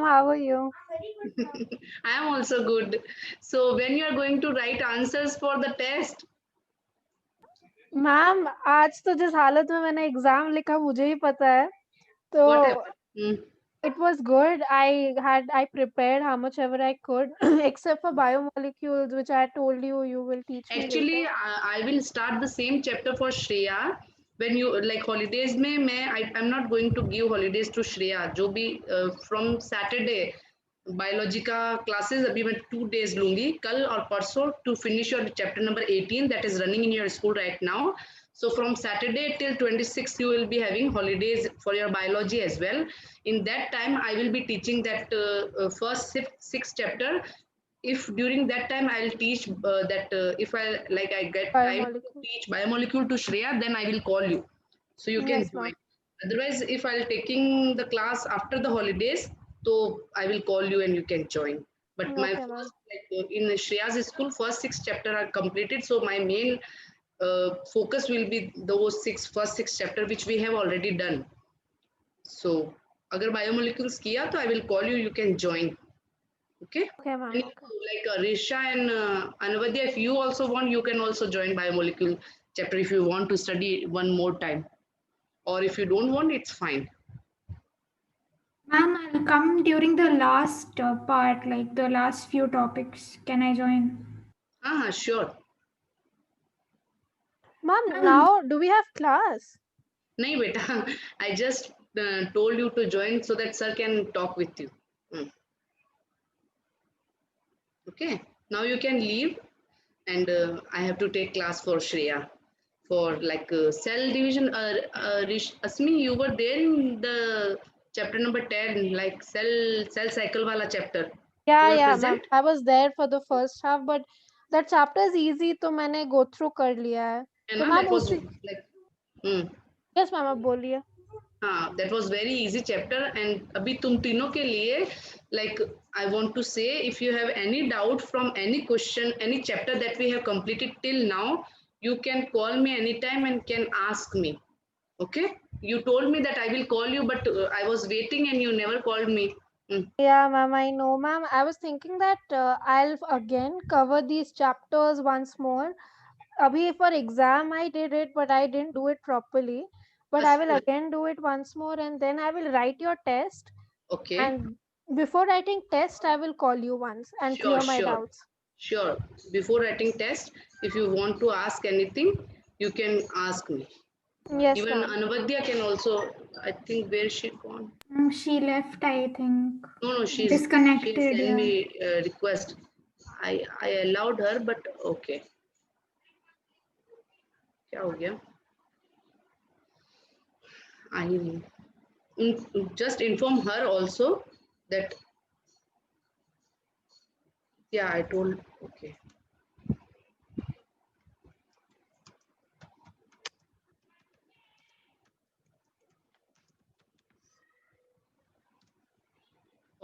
How are you? I am also good. So when you are going to write answers for the test, ma'am आज तो जिस हालत में मैंने exam लिखा मुझे ही पता है तो what happened? it was good. I prepared how much ever I could except for biomolecules which I told you will teach me later. Actually, I will start the same chapter for Shreya. When you like holidays में I'm not going to give holidays to Shreya. जो भी from Saturday biology का classes अभी मैं 2 days लूंगी कल और परसों to finish your chapter number 18 that is running in your school right now. So from Saturday till 26th you will be having holidays for your biology as well. In that time I will be teaching that first six chapter. If during that time I'll teach that if I get time to Biomolecule. teach biomolecule to Shreya, then I will call you so you can Yes, join. ma'am. Otherwise, if I'll taking the class after the holidays, so I will call you and you can join. But my Okay, ma'am. first in Shreya's school, first six chapter are completed, so my main focus will be those first six chapter which we have already done. So अगर biomolecules किया तो I will call you. You can join. Okay. Okay, ma'am. And Okay. like Risha and Anvadya, if you also want, you can also join biomolecule chapter if you want to study one more time. Or if you don't want, it's fine. Ma'am, I'll come during the last part, like the last few topics. Can I join? Sure. Ma'am, Ma'am, now do we have class? Nahi beta, I just told you to join so that sir can talk with you. Hmm. Okay. Now you can leave and I have to take class for Shreya for like cell division. Asmi, you were there in the chapter number 10, like cell cycle wala chapter. You were Yeah, ma'am. present? I was there for the first half, but that chapter is easy, तो मैंने go through कर लिया है. है तो ना ma'am that was उसी like hmm. Yes, ma'am. आप बोलिए. हाँ that was very easy chapter and अभी तुम तीनों के लिए like I want to say if you have any doubt from any question any chapter that we have completed till now you can call me anytime and can ask me. Okay, you told me that I will call you but I was waiting and you never called me. Hmm. Yeah, ma'am, I know, ma'am. I was thinking that I'll again cover these chapters once more. Abhi for exam I did it, but I didn't do it properly. But I will Asma. again do it once more, and then I will write your test. Okay, And before writing test, I will call you once and sure, clear my sure, doubts. sure. Before writing test, if you want to ask anything, you can ask me. Yes, Even ma'am. Anvadya can also, I think, where she gone? she left, I think. No, she Disconnected, sent yeah. me a request. I allowed her, but okay. क्या हो गया? I just inform her also that yeah, I told okay.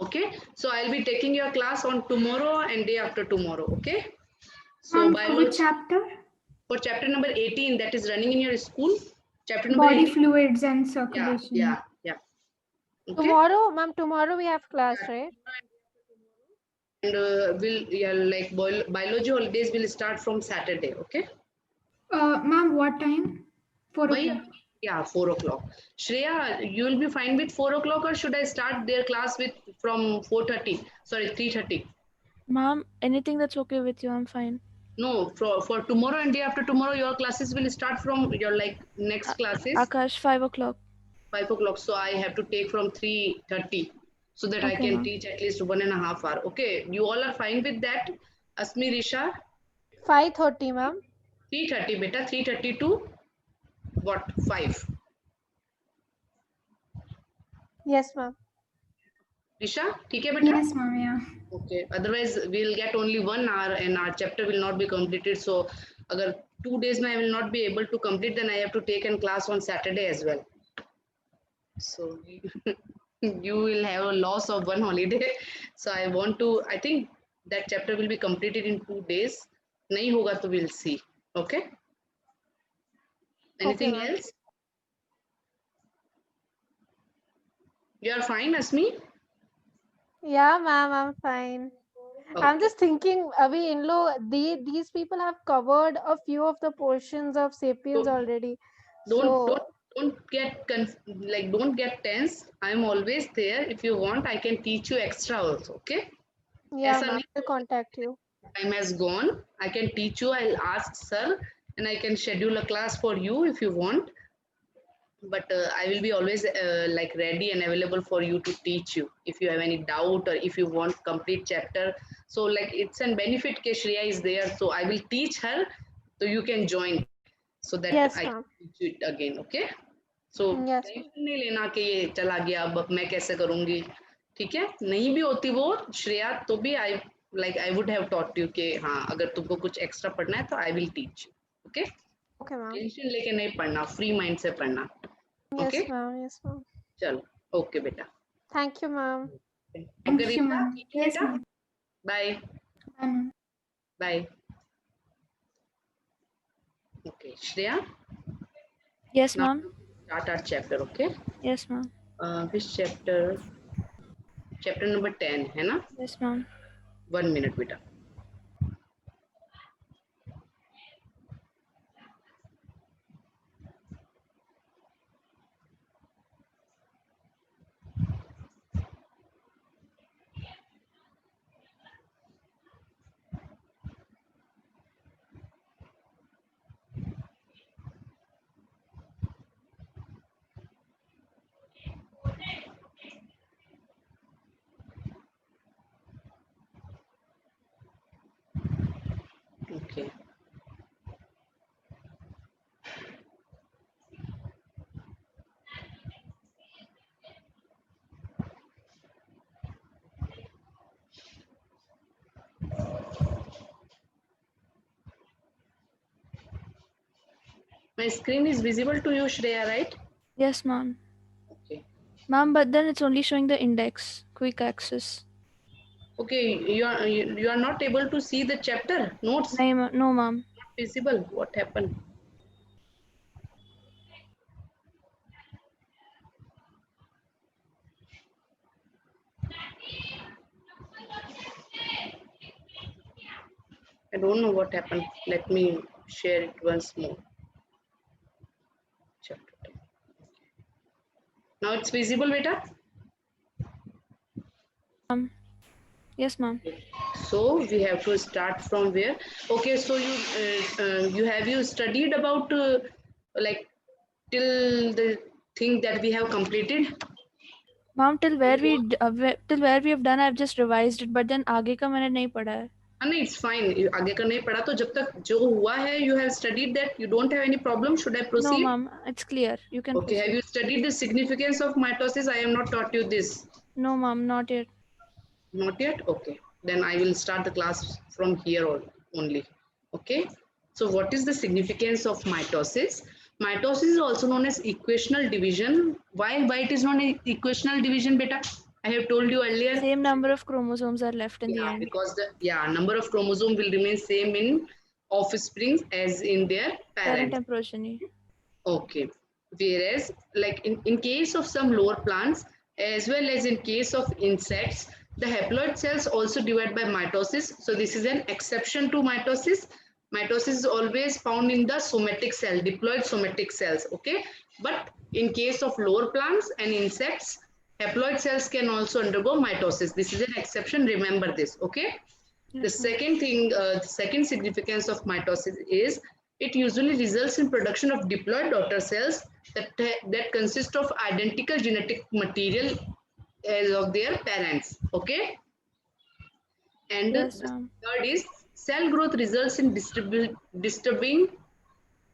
Okay, so I'll be taking your class on tomorrow and day after tomorrow. Okay, so Ma'am, for which biology chapter? for chapter number 18 that is running in your school. Chapter number Body 18. fluids and Yeah, circulation. yeah, yeah. Okay. Tomorrow, ma'am, tomorrow we have Yeah, class, right? and will yeah like biology holidays will start from Saturday. Okay. Ma'am, what time? 4 Why? o'clock. Yeah, 4 o'clock. Shreya, you will be fine with 4 o'clock, or should I start their class with from 4:30? Sorry, 3:30. Ma'am, anything that's okay with you, I'm fine. No, for tomorrow and day after tomorrow, your classes will start from your like next classes Akash, 5 o'clock. 5 o'clock. So I have to take from 3:30 so that I Okay, can ma'am. teach at least 1.5 hour. Okay, you all are fine with that? Asmi, Risha, 5:30, ma'am. 3:30, beta, 3:30 to what? 5. Yes, ma'am. Risha, ठीक है बेटा? Yes, ma'am, yeah. Okay. Otherwise, we'll get only 1 hour and our chapter will not be completed. So, agar 2 days I will not be able to complete, then I have to take a class on Saturday as well. So, you will have a loss of one holiday. So, I want to, I think that chapter will be completed in 2 days. नहीं होगा तो we'll see. Okay. Okay, Anything ma'am. else? You are fine, Asmi? Yeah, ma'am, I'm fine. I'm Okay. just thinking, Abhi, in lo, these people have covered a few of the portions of Sapiens So already. don't don't So, don't get like don't get tense. I'm always there. If you want, I can teach you extra also. Okay. yeah, ऐसा ma'am, नहीं I'll contact you. time has gone. I can teach you. I'll ask sir, and I can schedule a class for you if you want. But I will be always like ready and available for you to teach you if you have any doubt or if you want complete chapter. So like it's an benefit ke Shreya is there, so I will teach her, so you can join so that Yes, I ma'am. can teach you it again. Okay. So Yes, ma'am. Tension नहीं लेना कि ये चला गया अब मैं कैसे करूंगी. ठीक है, नहीं भी होती वो श्रेया तो भी I like I would have taught you कि हाँ अगर तुमको कुछ एक्स्ट्रा पढ़ना है तो I will teach. Okay. Okay, ma'am. Tension लेके नहीं पढ़ना, फ्री माइंड से पढ़ना. Okay. Yes, ma'am. Yes, ma'am. चलो. ओके बेटा. Thank you, ma'am. Okay Thank you, Rita, ma'am. ठीक है Yes, बेटा. ma'am. Bye. Bye, ma'am. Bye. Okay Shreya, Yes, now ma'am. start our chapter. Okay. Yes, ma'am. Which chapter? Chapter number 10 है ना. Yes, ma'am. 1 minute बेटा. Okay. My screen is visible to you, Shreya, right? Yes, ma'am. Okay. Ma'am, but then it's only showing the index, quick access. Okay, you are not able to see the chapter notes. No, ma'am. Not visible. What happened? I don't know what happened. Let me share it once more. Chapter 10. Now it's visible, beta. Yes, ma'am. So we have to start from where? Okay, so you studied about like till the thing that we have completed. Ma'am, till where we have done, I've just revised it, but then आगे का मैंने नहीं पढ़ा है. नहीं it's fine. आगे का नहीं पढ़ा तो जब तक जो हुआ है you have studied that, you don't have any problem. Should I No, proceed? ma'am, it's clear. You can Okay, have proceed. you studied the significance of mitosis? I have not taught you this. No, ma'am, not yet. Not yet? Okay. Then I will start the class from here only. Okay. So what is the significance of mitosis? Mitosis is also known as equational division. Why it is known as equational division, beta? I have told you earlier. Same number of chromosomes are left in the Yeah, end. because the number of chromosome will remain same in offsprings as in their Parent parents. and progeny. Okay. Whereas, like in case of some lower plants, as well as in case of insects, the haploid cells also divide by mitosis. So this is an exception to mitosis. Mitosis is always found in the somatic cell, diploid somatic cells. Okay. But in case of lower plants and insects, haploid cells can also undergo mitosis. This is an exception. Remember this. Okay. The Yes, ma'am. second thing, the second significance of mitosis is it usually results in production of diploid daughter cells that consist of identical genetic material as of their parents. Okay, and the Yes, ma'am. third is cell growth results in disturbing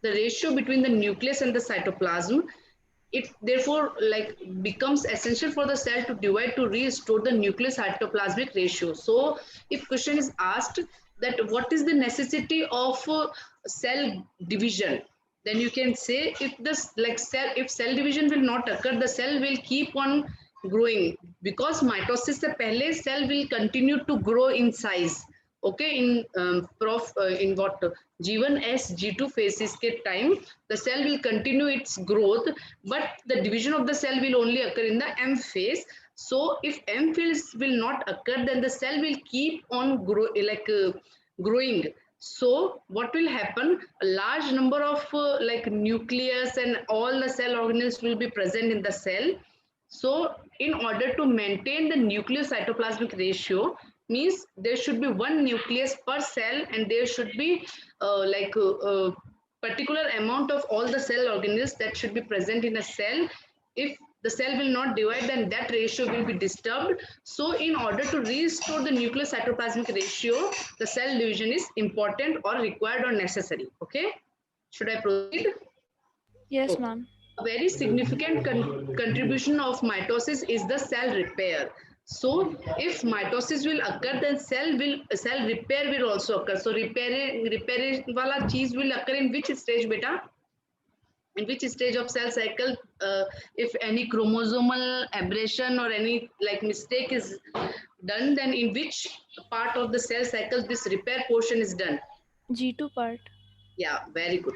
the ratio between the nucleus and the cytoplasm. It therefore like becomes essential for the cell to divide to restore the nucleus cytoplasmic ratio. So if question is asked that what is the necessity of cell division, then you can say if this like cell if cell division will not occur, the cell will keep on growing because mitosis se pehle cell will continue to grow in size. Okay, in in what G1 S G2 phases ke time the cell will continue its growth, but the division of the cell will only occur in the M phase. So if M fields will not occur, then the cell will keep on growing. So what will happen? A large number of nucleus and all the cell organelles will be present in the cell. So in order to maintain the nucleocytoplasmic ratio, means there should be one nucleus per cell, and there should be particular amount of all the cell organelles that should be present in a cell. If the cell will not divide, then that ratio will be disturbed. So in order to restore the nucleocytoplasmic ratio, the cell division is important or required or necessary. Okay, should I proceed? Yes, Okay. ma'am. A very significant contribution of mitosis is the cell repair. So if mitosis will occur, then cell repair will also occur. So repair wala cheese will occur in which stage, beta? In which stage of cell cycle? If any chromosomal aberration or any like mistake is done, then in which part of the cell cycle this repair portion is done? G2 part. Yeah, very good.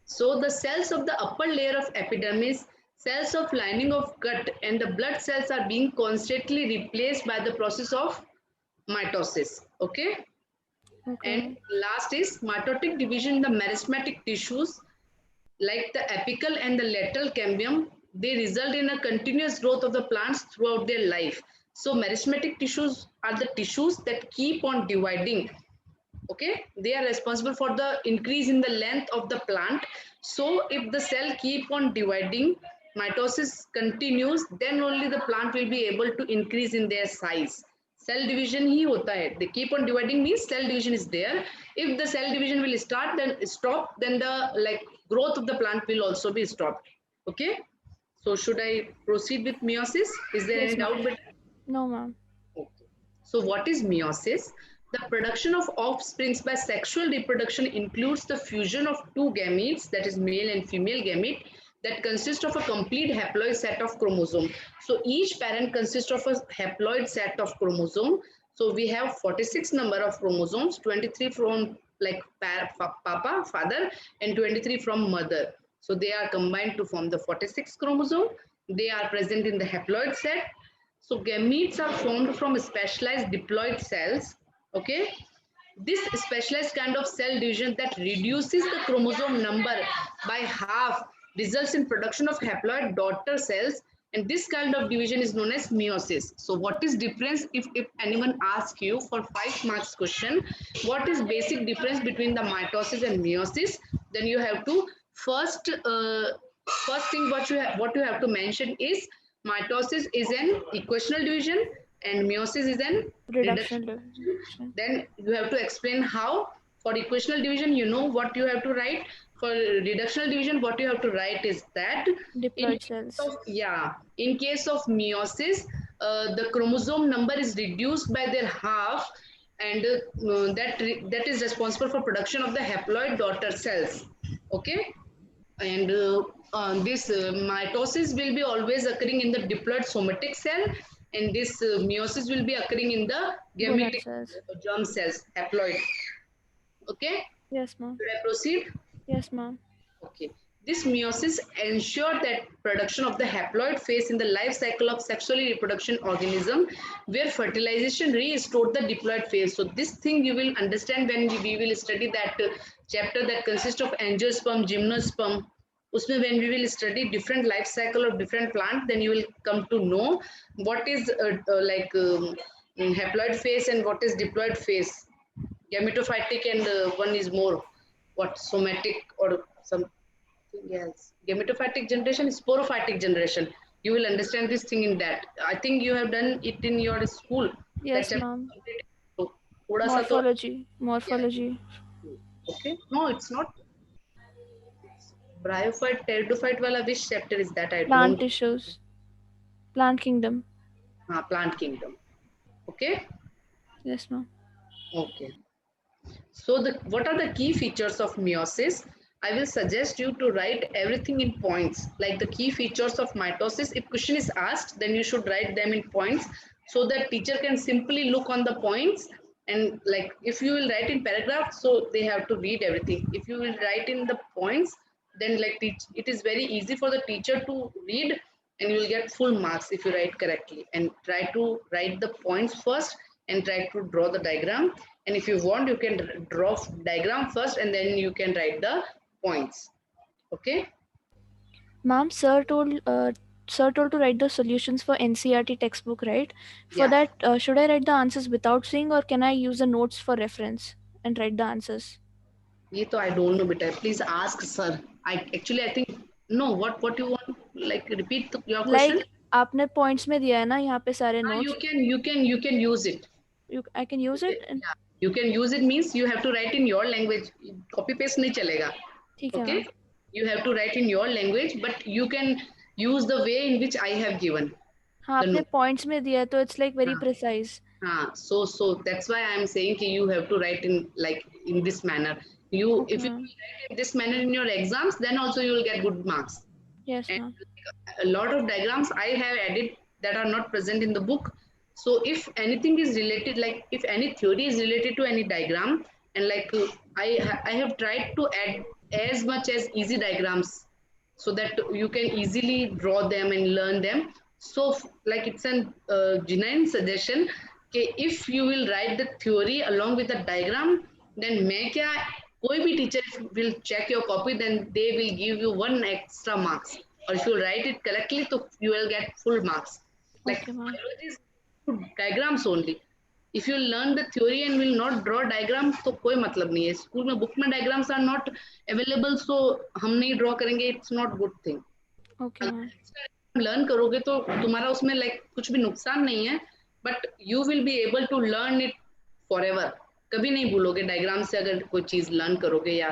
So the cells of the upper layer of epidermis, cells of lining of gut, and the blood cells are being constantly replaced by the process of mitosis. Okay. Okay. And last is mitotic division in the meristematic tissues, like the apical and the lateral cambium. They result in a continuous growth of the plants throughout their life. So meristematic tissues are the tissues that keep on dividing. Okay, they are responsible for the increase in the length of the plant. So if the cell keep on dividing, mitosis continues, then only the plant will be able to increase in their size. Cell division ही होता है. They keep on dividing means cell division is there. If the cell division will stop, then the growth of the plant will also be stopped. Okay. So should I proceed with meiosis? Is there Yes, any doubt? ma'am. No, ma'am. Okay. So what is meiosis? The production of offsprings by sexual reproduction includes the fusion of two gametes, that is male and female gamete, that consist of a complete haploid set of chromosome. So each parent consists of a haploid set of chromosome. So we have 46 number of chromosomes, 23 from like papa, father, and 23 from mother. So they are combined to form the 46 chromosome. They are present in the haploid set. So gametes are formed from specialized diploid cells. Okay, this specialized kind of cell division that reduces the chromosome number by half results in production of haploid daughter cells, and this kind of division is known as meiosis. So what is difference? If anyone asks you for 5 marks question, what is basic difference between the mitosis and meiosis, then you have to first thing what you have to mention is mitosis is an equational division and meiosis is an Reduction reduction. division. Then you have to explain how. For equational division, you know what you have to write. For reductional division, what you have to write is that Diploid cells. in case of meiosis, the chromosome number is reduced by their half, and that is responsible for production of the haploid daughter cells. Okay, and this mitosis will be always occurring in the diploid somatic cell, and this meiosis will be occurring in the Gonad gametic cells. germ cells, haploid. Okay, Yes, ma'am. should I proceed? Yes, ma'am. Okay. This meiosis ensures that production of the haploid phase in the life cycle of sexually reproduction organism, where fertilization restored the diploid phase. So this thing you will understand when we will study that chapter that consists of angiosperm, gymnosperm. Usme when we will study different life cycle of different plant, then you will come to know what is haploid phase and what is diploid phase. Gametophytic and one is more what somatic or something else. Gametophytic generation, sporophytic generation. You will understand this thing in that. I think you have done it in your school. Yes, That's ma'am. so, thoda sa to- Morphology. Morphology. okay. No, it's not. Bryophyte, pteridophyte wala which chapter is that? I Plant don't. tissues. Plant kingdom. Plant kingdom. Okay. Yes, ma'am. Okay. So what are the key features of meiosis? I will suggest you to write everything in points, like the key features of mitosis. If question is asked, then you should write them in points so that teacher can simply look on the points, and like if you will write in paragraph, so they have to read everything. If you will write in the points, then it is very easy for the teacher to read, and you will get full marks if you write correctly. And try to write the points first and try to draw the diagram. And if you want, you can draw diagram first and then you can write the points. Okay. Ma'am, sir told to write the solutions for NCERT textbook, right? For Yeah. that, should I write the answers without seeing, or can I use the notes for reference and write the answers? ये तो I don't know, beta. Please ask sir. I think no. What you want? Like repeat your question. Like आपने points में दिया है ना यहाँ पे सारे You notes. can use it. I can use it. And Yeah. You can use it means you have to write in your language. Copy paste नहीं चलेगा. ठीक है Okay. Ma'am. You have to write in your language, but you can use the way in which I have given. हाँ the आपने note. points में दिया है तो it's like very हाँ. precise. So that's why I am saying कि you have to write in this manner. Okay, If you ma'am. write in this manner in your exams, then also you will get good marks. Yes, And ma'am. a lot of diagrams I have added that are not present in the book. So if anything is related, like if any theory is related to any diagram, and like I have tried to add as much as easy diagrams so that you can easily draw them and learn them. So like it's an genuine suggestion. Okay, if you will write the theory along with the diagram, then मैं क्या कोई भी teacher will check your copy, then they will give you 1 extra marks. Or if you write it correctly, so you will get full marks. Like Okay, ma'am. biology is diagrams only. If you learn the theory and will not draw diagrams, तो कोई मतलब नहीं है. School में book में diagrams are not available, so हम नहीं draw करेंगे. It's not good thing. Okay, ma'am. Learn करोगे तो तुम्हारा उसमें लाइक कुछ भी नुकसान नहीं है, but you will be able to learn it forever. कभी नहीं भूलोगे डायग्राम से अगर कोई चीज लर्न करोगे या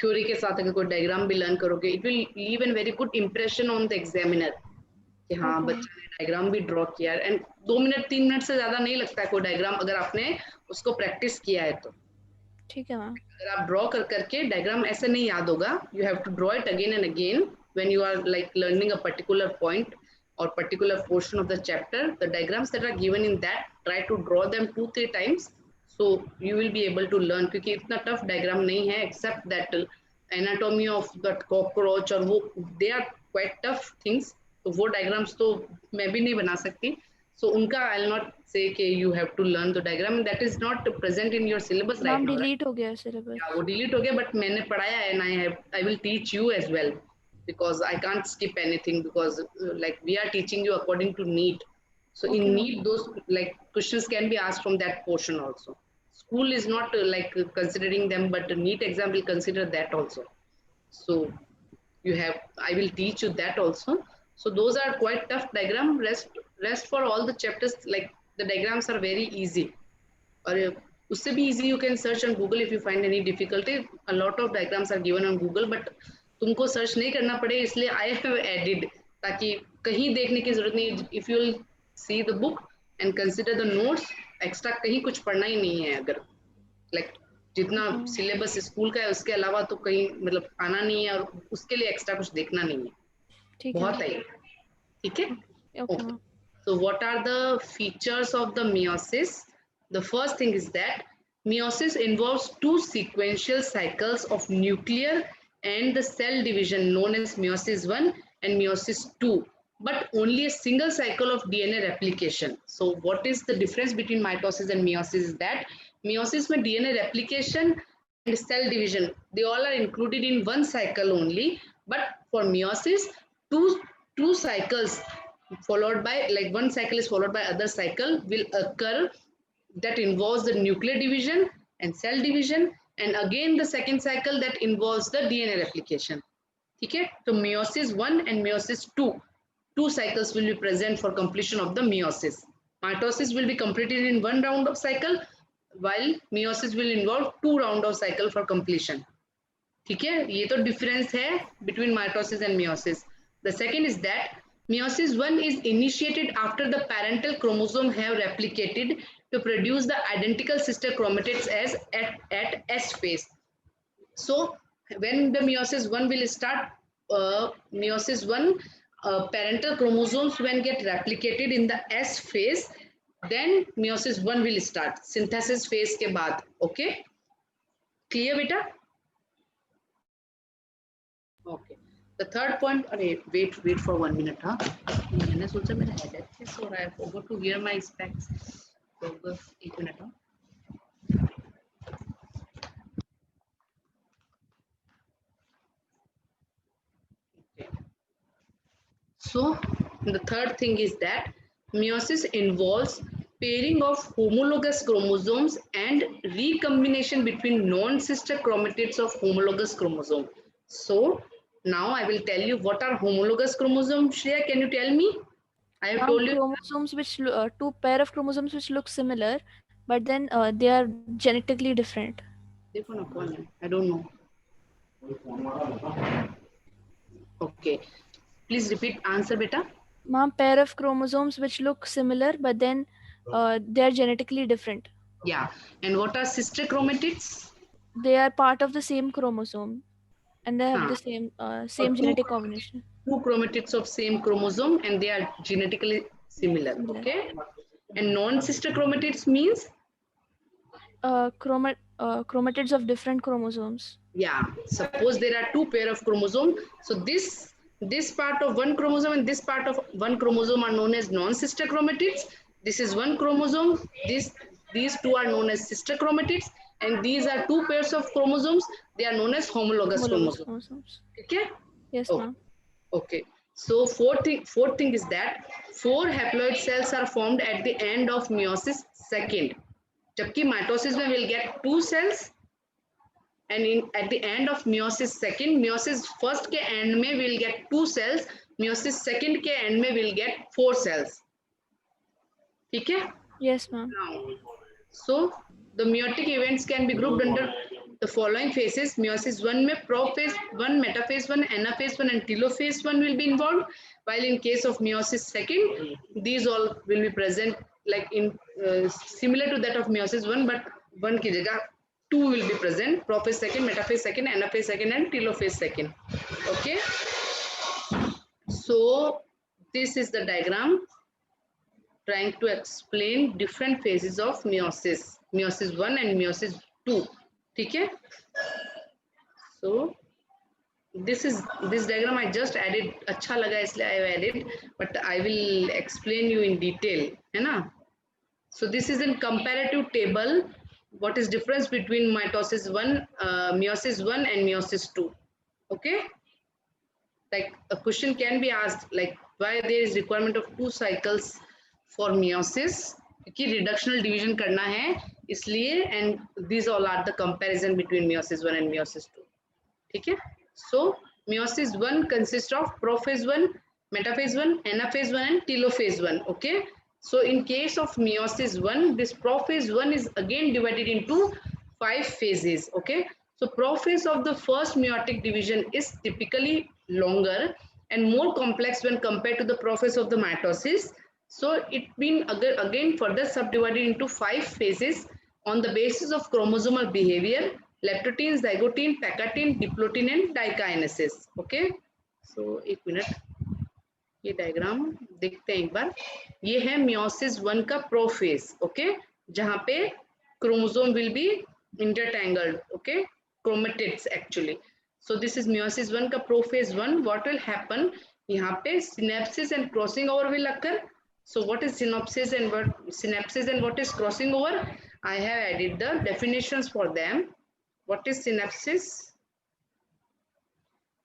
थ्योरी के साथ अगर कोई डायग्राम भी लर्न करोगे. It will leave an very good impression on the examiner कि हाँ Okay. बच्चे ने डायग्राम भी ड्रॉ किया है. एंड 2 मिनट 3 मिनट से ज्यादा नहीं लगता है कोई डायग्राम अगर आपने उसको प्रैक्टिस किया है तो. ठीक है मैम. अगर आप ड्रॉ करके डायग्राम ऐसे नहीं याद होगा. You have to draw it again and again when you are like learning a particular point or particular portion of the chapter. The diagrams that are given in that, try to draw them 2-3 times, so you will be able to learn. क्योंकि इतना tough diagram नहीं है, except that anatomy of that cockroach और वो they are quite tough things. तो वो diagrams तो मैं भी नहीं बना सकती. So उनका I'll not say कि you have to learn the diagram. That is not present in your syllabus right ma'am now. Delete हो गया syllabus. Yeah, वो delete हो गया, but मैंने पढ़ाया है and I will teach you as well, because I can't skip anything, because like we are teaching you according to NEET. So Okay, in ma'am. NEET, those like questions can be asked from that portion also. School is not like considering them, but the NEET exam will consider that also. So I will teach you that also. So those are quite tough diagram. Rest for all the chapters, like the diagrams are very easy. Or उससे भी easy you can search on Google if you find any difficulty. A lot of diagrams are given on Google, but तुमको search नहीं करना पड़े, इसलिए I have added ताकि कहीं देखने की जरूरत नहीं. If you will see the book and consider the notes, extra कहीं कुछ पढ़ना ही नहीं है. अगर like जितना सिलेबस स्कूल का है उसके अलावा तो कहीं मतलब आना नहीं है, और उसके लिए एक्स्ट्रा कुछ देखना नहीं है. ठीक है. बहुत है. ठीक है. Okay, ma'am. So what are the features of the meiosis? The first thing is that meiosis involves 2 sequential cycles of nuclear and the cell division known as meiosis 1 and meiosis 2, but only a single cycle of DNA replication. So what is the difference between mitosis and meiosis is that meiosis में DNA replication and cell division, they all are included in one cycle only, but for meiosis, two cycles followed by, like one cycle is followed by other cycle will occur that involves the nuclear division and cell division, and again the second cycle that involves the DNA replication. Okay, so meiosis 1 and meiosis 2 cycles will be present for completion of the meiosis. Mitosis will be completed in 1 round of cycle, while meiosis will involve 2 round of cycle for completion. ठीक है, ये तो difference है between mitosis and meiosis. The second is that meiosis 1 is initiated after the parental chromosome have replicated to produce the identical sister chromatids as at S phase. So when the meiosis 1 will start, meiosis 1 parental chromosomes when get replicated in the S phase, then meiosis 1 will start synthesis phase के बाद. Okay, clear बेटा? Okay. The third point, अरे wait for 1 minute, हाँ मैंने सोचा मेरा headache कैसे हो रहा है, forgot to wear my specs, तो बस 1 minute, हाँ. So the third thing is that meiosis involves pairing of homologous chromosomes and recombination between non-sister chromatids of homologous chromosome. So now I will tell you what are homologous chromosomes. Shreya, can you tell me? I have told you. Chromosomes which two pair of chromosomes which look similar, but then they are genetically different. देखो ना कौन है? I don't know. Okay. Please repeat answer, beta. Ma'am, pair of chromosomes which look similar, but then they are genetically different. Yeah. And what are sister chromatids? They are part of the same chromosome, and they have the same two genetic combination. Two chromatids of same chromosome, and they are genetically similar. Okay. And non-sister chromatids means? Chromatids of different chromosomes. Yeah. Suppose there are two pair of chromosome. So this part of one chromosome and this part of one chromosome are known as non-sister chromatids. This is one chromosome. These two are known as sister chromatids, and these are two pairs of chromosomes. They are known as homologous chromosomes. Okay. Yes, Oh, ma'am. okay. So fourth thing is that 4 haploid cells are formed at the end of meiosis second. जबकि mitosis में we'll get 2 cells, and at the end of meiosis second, meiosis first के end में we'll get 2 cells, meiosis second के end में we'll get 4 cells. ठीक है? Yes, ma'am. Now, so the meiotic events can be grouped under the following phases. Meiosis 1 में prophase 1, metaphase 1, anaphase 1 and telophase 1 will be involved, while in case of meiosis second, these all will be present like in similar to that of meiosis 1, but 1 की जगह 2 will be present. Prophase second, metaphase second, anaphase second and telophase second. Okay. So this is the diagram trying to explain different phases of meiosis, meiosis 1 and meiosis 2. ठीक है? So this diagram I just added, अच्छा लगा इसलिए I have added, but I will explain you in detail, है ना? So this is in comparative table. What is difference between meiosis 1 and meiosis 2? Okay? Like a question can be asked, like why there is requirement of 2 cycles for meiosis? क्योंकि reductional division करना है इसलिए, and these all are the comparison between meiosis 1 and meiosis 2. ठीक है? So meiosis 1 consists of prophase 1, metaphase 1, anaphase 1 and telophase 1. Okay? So in case of meiosis 1, this prophase 1 is again divided into 5 phases. Okay? So prophase of the first meiotic division is typically longer and more complex when compared to the prophase of the mitosis. So it been again further subdivided into 5 phases on the basis of chromosomal behavior, leptotene, zygotene, pacatine, diplotin and dikinesis. Okay? So एक minute, ये diagram देखते हैं एक बार. ये है meiosis 1 का prophase. Okay, जहां पे chromosome will be intertangled. Okay, chromatids actually. So this is meiosis 1 का प्रोफेज 1. What will happen? यहाँ पे synapses and crossing over will occur. So what is synapses and what is crossing over? I have added the definitions for them. What is synapses?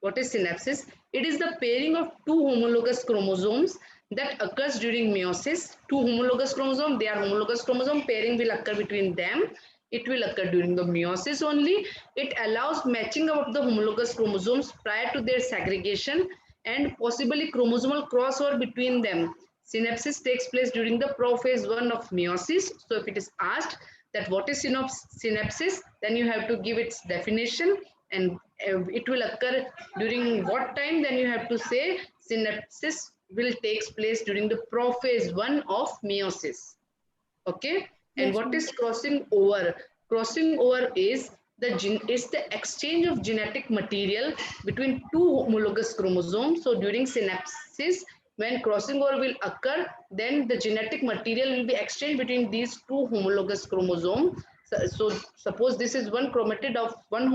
What is synapses? It is the pairing of two homologous chromosomes that occurs during meiosis. Two homologous chromosomes, they are homologous chromosome, pairing will occur between them. It will occur during the meiosis only. It allows matching of the homologous chromosomes prior to their segregation and possibly chromosomal crossover between them. Synapsis takes place during the prophase 1 of meiosis. So if it is asked that what is synapsis, then you have to give its definition, and it will occur during what time, then you have to say synapsis will takes place during the prophase 1 of meiosis. Okay. And what is crossing over? Crossing over is the exchange of genetic material between two homologous chromosomes. So during synapsis, when crossing over will occur, then the genetic material will be exchanged between these two homologous chromosomes. So suppose this is one chromatid of one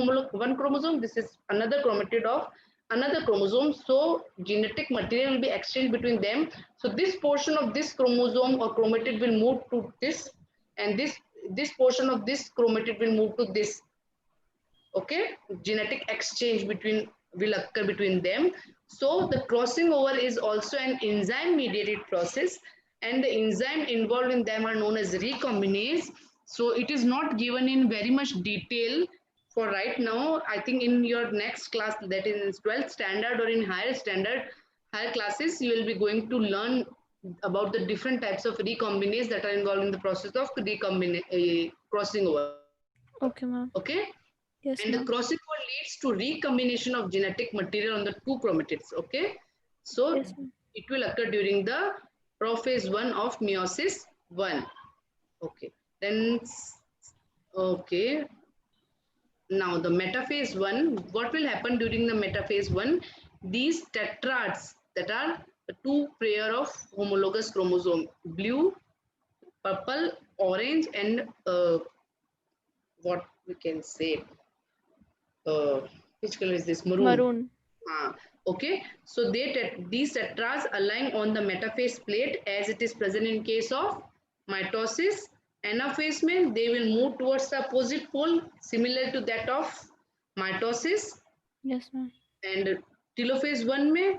chromosome, this is another chromatid of another chromosome, so genetic material will be exchanged between them. So this portion of this chromosome or chromatid will move to this, and this portion of this chromatid will move to this. Okay, genetic exchange between will occur between them. So the crossing over is also an enzyme mediated process, and the enzyme involved in them are known as recombinase. So it is not given in very much detail for right now. I think in your next class, that is in 12th standard or in higher classes, you will be going to learn about the different types of recombinase that are involved in the process of crossing over. Okay, ma'am. Okay, Yes, and the ma'am. crossing over leads to recombination of genetic material on the two chromatids. Okay, so Yes, ma'am. it will occur during the prophase 1 of meiosis 1. Okay, then okay, now the metaphase 1, what will happen during the metaphase 1? These tetrads, that are the two pair of homologous chromosome, blue, purple, orange, and what we can say, which color is this, maroon. Maroon. Okay, so these tetras align on the metaphase plate as it is present in case of mitosis. Anaphase mein they will move towards the opposite pole similar to that of mitosis, Yes, ma'am. and telophase 1 mein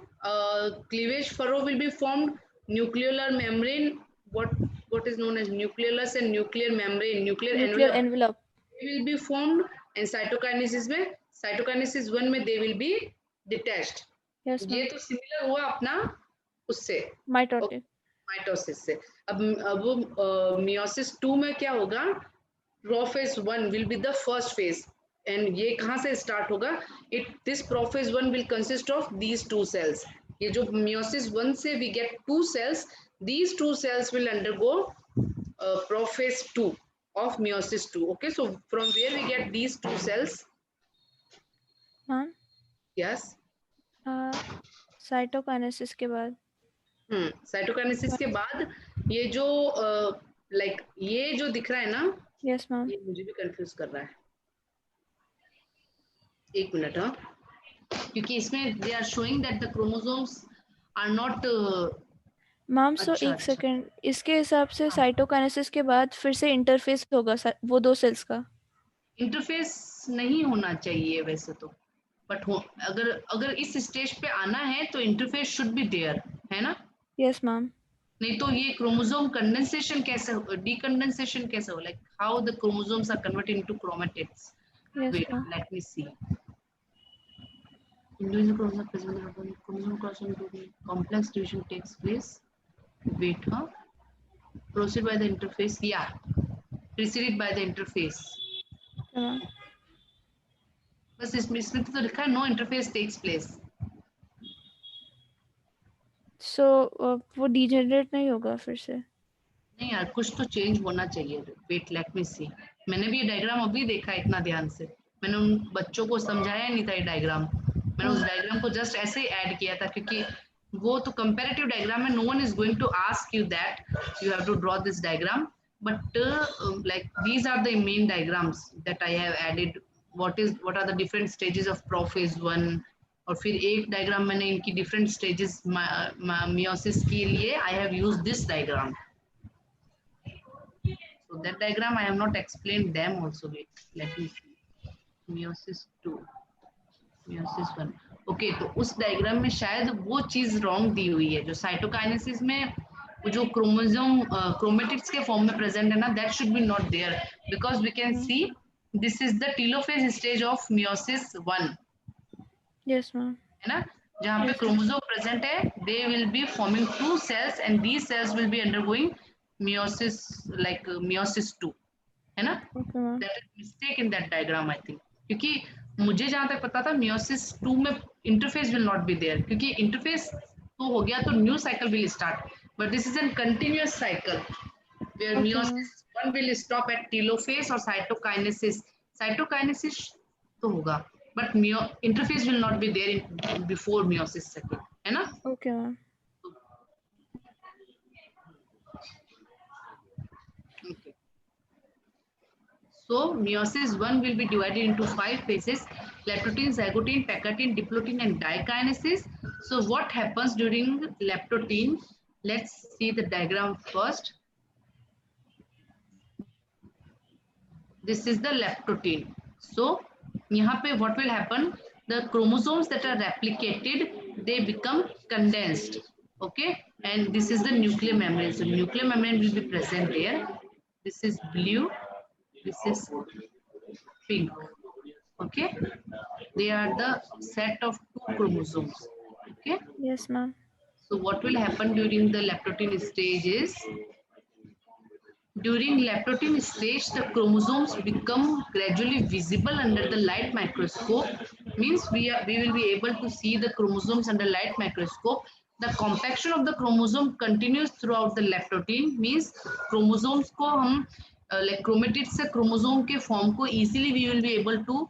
cleavage furrow will be formed. Nuclear membrane, what is known as nucleolus and nuclear membrane, nuclear Nuclear envelope, envelope. they will be formed. And cytokinesis 1 में they will be detached. Yes, ये ma'am. तो similar हुआ अपना उससे Mitotic. Mitosis से. अब meiosis 2 में क्या होगा, prophase 1 will be the first phase, and ये कहाँ से स्टार्ट होगा, this prophase 1 will consist of these two cells. ये जो meiosis 1 से we get two cells, these two cells will undergo prophase 2 of meiosis 2. Okay, so from where we get these two cells? Ma'am. Yes. Cytokinesis के बाद. Cytokinesis के बाद ये जो like ये जो दिख रहा है ना, यस मैम. ये मुझे भी कंफ्यूज कर रहा है. एक मिनट, हाँ, क्योंकि इसमें they are showing that the chromosomes are not. Ma'am so अच्छा, एक अच्छा. सेकंड, इसके हिसाब से हाँ. साइटोकाइनेसिस के बाद फिर से इंटरफेस होगा वो दो सेल्स का. इंटरफेस नहीं होना चाहिए वैसे तो, बट हो, अगर इस स्टेज पे आना है तो इंटरफेस शुड बी देयर, है ना. Yes ma'am. नहीं तो ये क्रोमोसोम कंडेंसेशन कैसे, डीकंडेंसेशन कैसे हो, like how the chromosomes are converted into chromatids. Yes Wait, ma'am. let me see. Individual chromosome present happen, chromosome crossing to the complex division takes place. Wait, huh? Proceed by the interface. Yeah, preceded by the interface. Ma'am. बस इसमें तो लिखा है no interface takes place. सो वो degenerate नहीं होगा फिर से. नहीं यार, कुछ तो चेंज होना चाहिए. वेट, लेट मी सी. मैंने भी ये डायग्राम अभी देखा इतना ध्यान से, मैंने उन बच्चों को समझाया नहीं था ये डायग्राम. मैंने उस डायग्राम को जस्ट ऐसे ही ऐड किया था, क्योंकि वो तो कंपैरेटिव डायग्राम है. No one is going to ask you that you have to draw this diagram, but like these are the main diagrams that I have added. what are the different stages of prophase 1, और फिर एक diagram मैंने इनकी different stages meiosis के लिए I have used this diagram. So that diagram I have not explained them also. Wait, let me see. Meiosis 2, meiosis 1. Okay, तो उस diagram में शायद वो चीज रॉन्ग दी हुई है, जो साइटोकाइनेसिस में जो क्रोमोसोम क्रोमेटिड्स के फॉर्म में प्रेजेंट है ना, that should be not there, because we can see this is the telophase stage of meiosis 1. Yes ma'am. है ना, जहाँ पे क्रोमोसोम प्रेजेंट है, they will be forming two cells and these cells will be undergoing meiosis, like meiosis 2, है ना. Okay ma'am. That is mistake in that diagram I think, क्योंकि मुझे जहाँ तक पता था meiosis 2 में interface will not be there, क्योंकि interface तो हो गया तो new cycle will start, but this is a continuous cycle where meiosis 1 will stop at telophase or cytokinesis. Cytokinesis तो होगा, but interface will not be there before meiosis 2, है ना. Okay ma'am. Okay. So meiosis 1 will be divided into 5 phases. leptotene, zygotene, pecatine, diplotin, and dikinesis. So what happens during leptotene? Let's see the diagram first. This is the leptotene. So यहाँ पे what will happen? The chromosomes that are replicated, they become condensed. Okay, and this is the nuclear membrane. So nuclear membrane will be present there. This is blue. This is pink. Okay, they are the set of two chromosomes. Okay, Yes, ma'am. so what will happen during the leptotene stage is, during leptotene stage, the chromosomes become gradually visible under the light microscope. Means we will be able to see the chromosomes under light microscope. The compaction of the chromosome continues throughout the leptotene. Means chromosomes को हम like chromatids से chromosome के form को easily we will be able to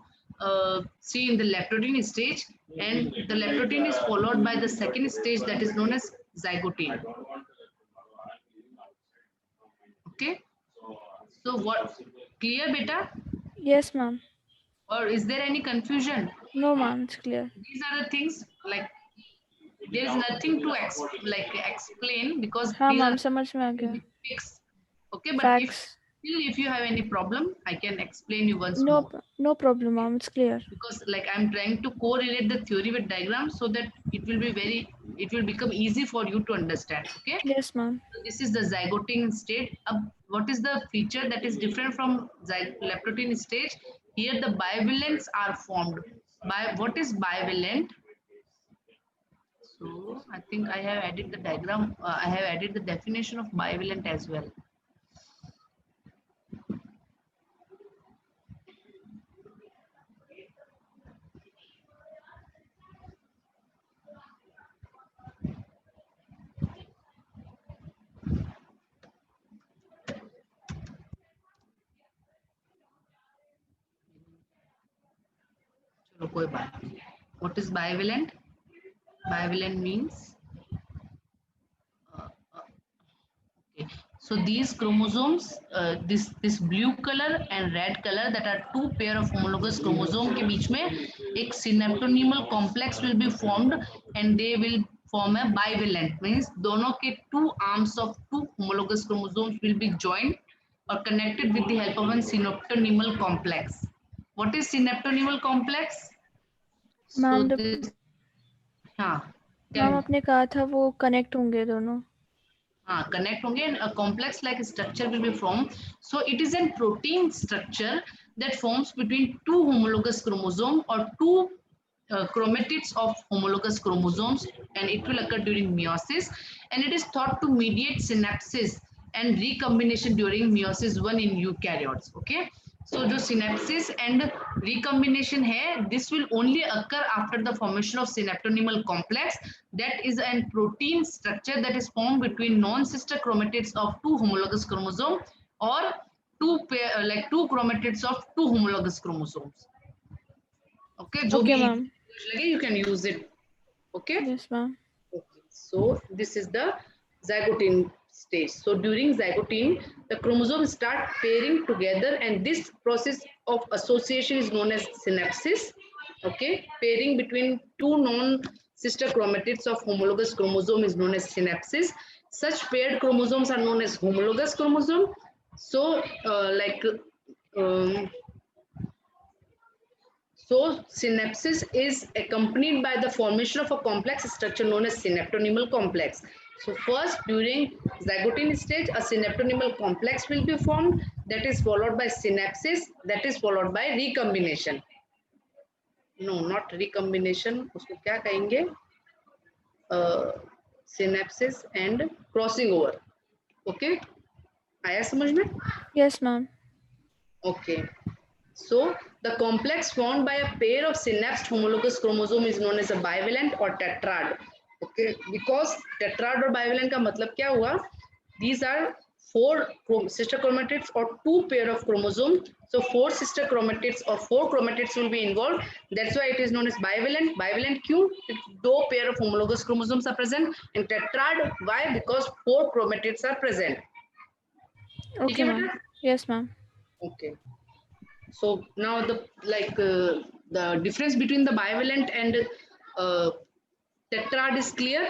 see in the leptotene stage, and the leptotene is followed by the second stage that is known as zygotene. Okay, so what, clear beta, Yes, ma'am. or is there any confusion? No, ma'am. It's clear. These are the things, like there is nothing to explain because हाँ these are ma'am समझ में आ गया. fixed. Okay, but Facts. if you have any problem, I can explain you once No, more, no problem, ma'am. It's clear. because like I'm trying to correlate the theory with diagrams so that it will become easy for you to understand. Okay, Yes, ma'am. this is the zygotene state. What is the feature that is different from leptotene stage? Here the bivalents are formed. What is bivalent? So I think I have added the diagram. I have added the definition of bivalent as well. चलो कोई बात नहीं. What is bivalent? Bivalent means okay. So these chromosomes, this blue color and red color, that are two pair of homologous chromosome के बीच में एक synaptonymal complex will be formed, and they will form a bivalent. Means दोनों के two arms of two homologous chromosomes will be joined or connected with the help of a synaptonymal complex. What is synaptonymal complex? Ma'am So this, हाँ, ma'am आपने कहा था वो connect होंगे दोनों. connect होंगे and a complex like structure will be formed. So it is a protein structure that forms between two homologous chromosome or two chromatids of homologous chromosomes, and it will occur during meiosis, and it is thought to mediate synapses and recombination during meiosis 1 in eukaryotes. Okay, so जो synapses and recombination है, this will only occur after the formation of synaptonymal complex. That is a protein structure that is formed between non-sister chromatids of two homologous chromosomes or two chromatids of two homologous chromosomes. Okay, जो Okay, भी ma'am. लगे, you can use it. Okay. Yes, ma'am. Okay, so this is the zygotene stage. So during zygotene, the chromosomes start pairing together, and this process of association is known as synapsis. Okay, pairing between two non-sister chromatids of homologous chromosome is known as synapsis. Such paired chromosomes are known as homologous chromosome. So so synapsis is accompanied by the formation of a complex structure known as synaptonymal complex. So first, during zygotene stage, a synaptonymal complex will be formed, that is followed by synapsis, that is followed by recombination. No, not recombination, उसको क्या कहेंगे? Synapsis and crossing over. Okay, आया समझ में? Yes, ma'am. Okay. So the complex formed by a pair of synapsed homologous chromosome is known as a bivalent or tetrad. Okay, because tetrad or bivalent का मतलब क्या हुआ? These are four sister chromatids or two pair of chromosomes. So four sister chromatids or four chromatids will be involved. That's why it is known as bivalent. Bivalent क्यों? दो pair of homologous chromosomes are present. And tetrad, why? Because four chromatids are present. Okay, ma'am. Yes, ma'am. Okay. So now the The difference between the bivalent and tetrad is clear.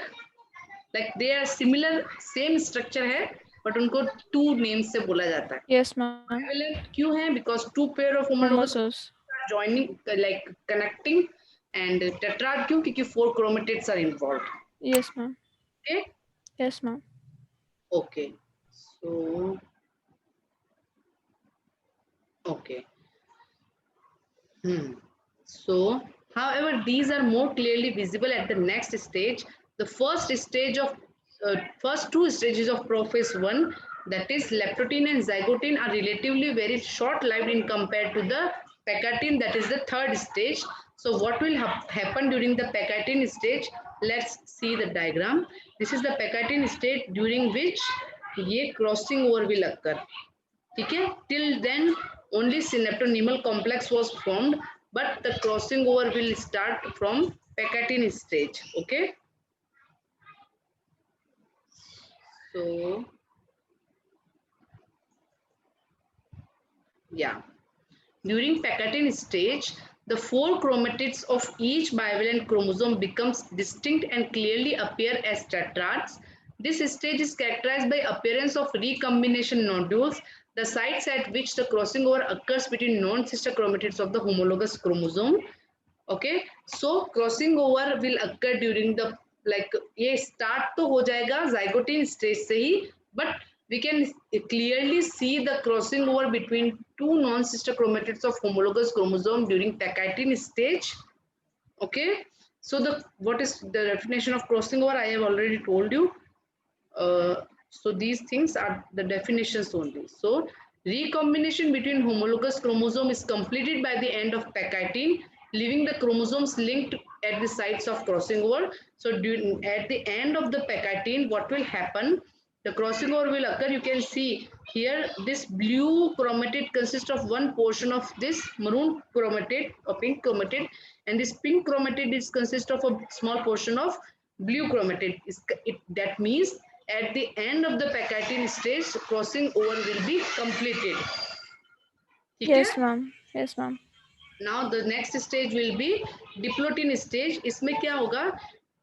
Like they are similar, same structure है, but उनको two names से बोला जाता है. Yes, ma'am. Bivalent क्यों है? Because two pair of homologous Homosers. are joining, like connecting, and tetrad क्यों? क्योंकि 4 chromatids are involved. Yes, ma'am. Okay. Yes, ma'am. Okay. So. Okay. So, however, these are more clearly visible at the next stage. The first stage of first two stages of prophase 1, that is leptotene and zygote, are relatively very short-lived in compared to the pecatine, that is the third stage. So, what will happen during the pecatine stage? Let's see the diagram. This is the pecatine state during which ये crossing over will occur. Okay? Till then, only synaptonymal complex was formed, but the crossing over will start from pecatine stage. Okay. So, yeah. During pecatine stage, the 4 chromatids of each bivalent chromosome becomes distinct and clearly appear as tetrads. This stage is characterized by appearance of recombination nodules, the sites at which the crossing over occurs between non-sister chromatids of the homologous chromosome. Okay, so crossing over will occur during the, like ये start तो हो जाएगा zygote stage से ही, but we can clearly see the crossing over between two non-sister chromatids of homologous chromosome during pecatine stage. Okay, so the what is the definition of crossing over? I have already told you. So these things are the definitions only. So recombination between homologous chromosome is completed by the end of pecatine, leaving the chromosomes linked at the sites of crossing over. So at the end of the pecatine, what will happen? The crossing over will occur. You can see here this blue chromatid consists of one portion of this maroon chromatid or pink chromatid, and this pink chromatid is consist of a small portion of blue chromatid. That means at the end of the pecatine stage, crossing over will be completed. Yes, ma'am. Yes, ma'am. Now the next stage will be diplotene stage. इसमें क्या होगा?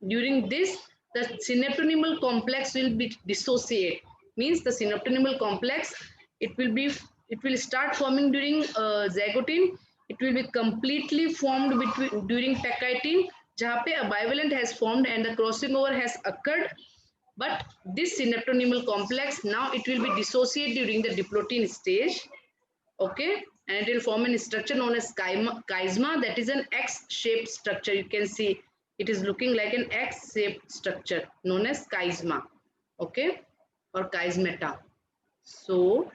During this, the synaptonymal complex will be dissociate. Means the synaptonymal complex, it will start forming during zygote. It will be completely formed during pecatine, जहाँ पे a bivalent has formed and the crossing over has occurred. But this synaptonymal complex, now it will be dissociated during the diplotene stage. Okay, and it will form a structure known as chiasma, that is an X-shaped structure. You can see it is looking like an X-shaped structure known as chiasma. Okay, or chiasmata. So,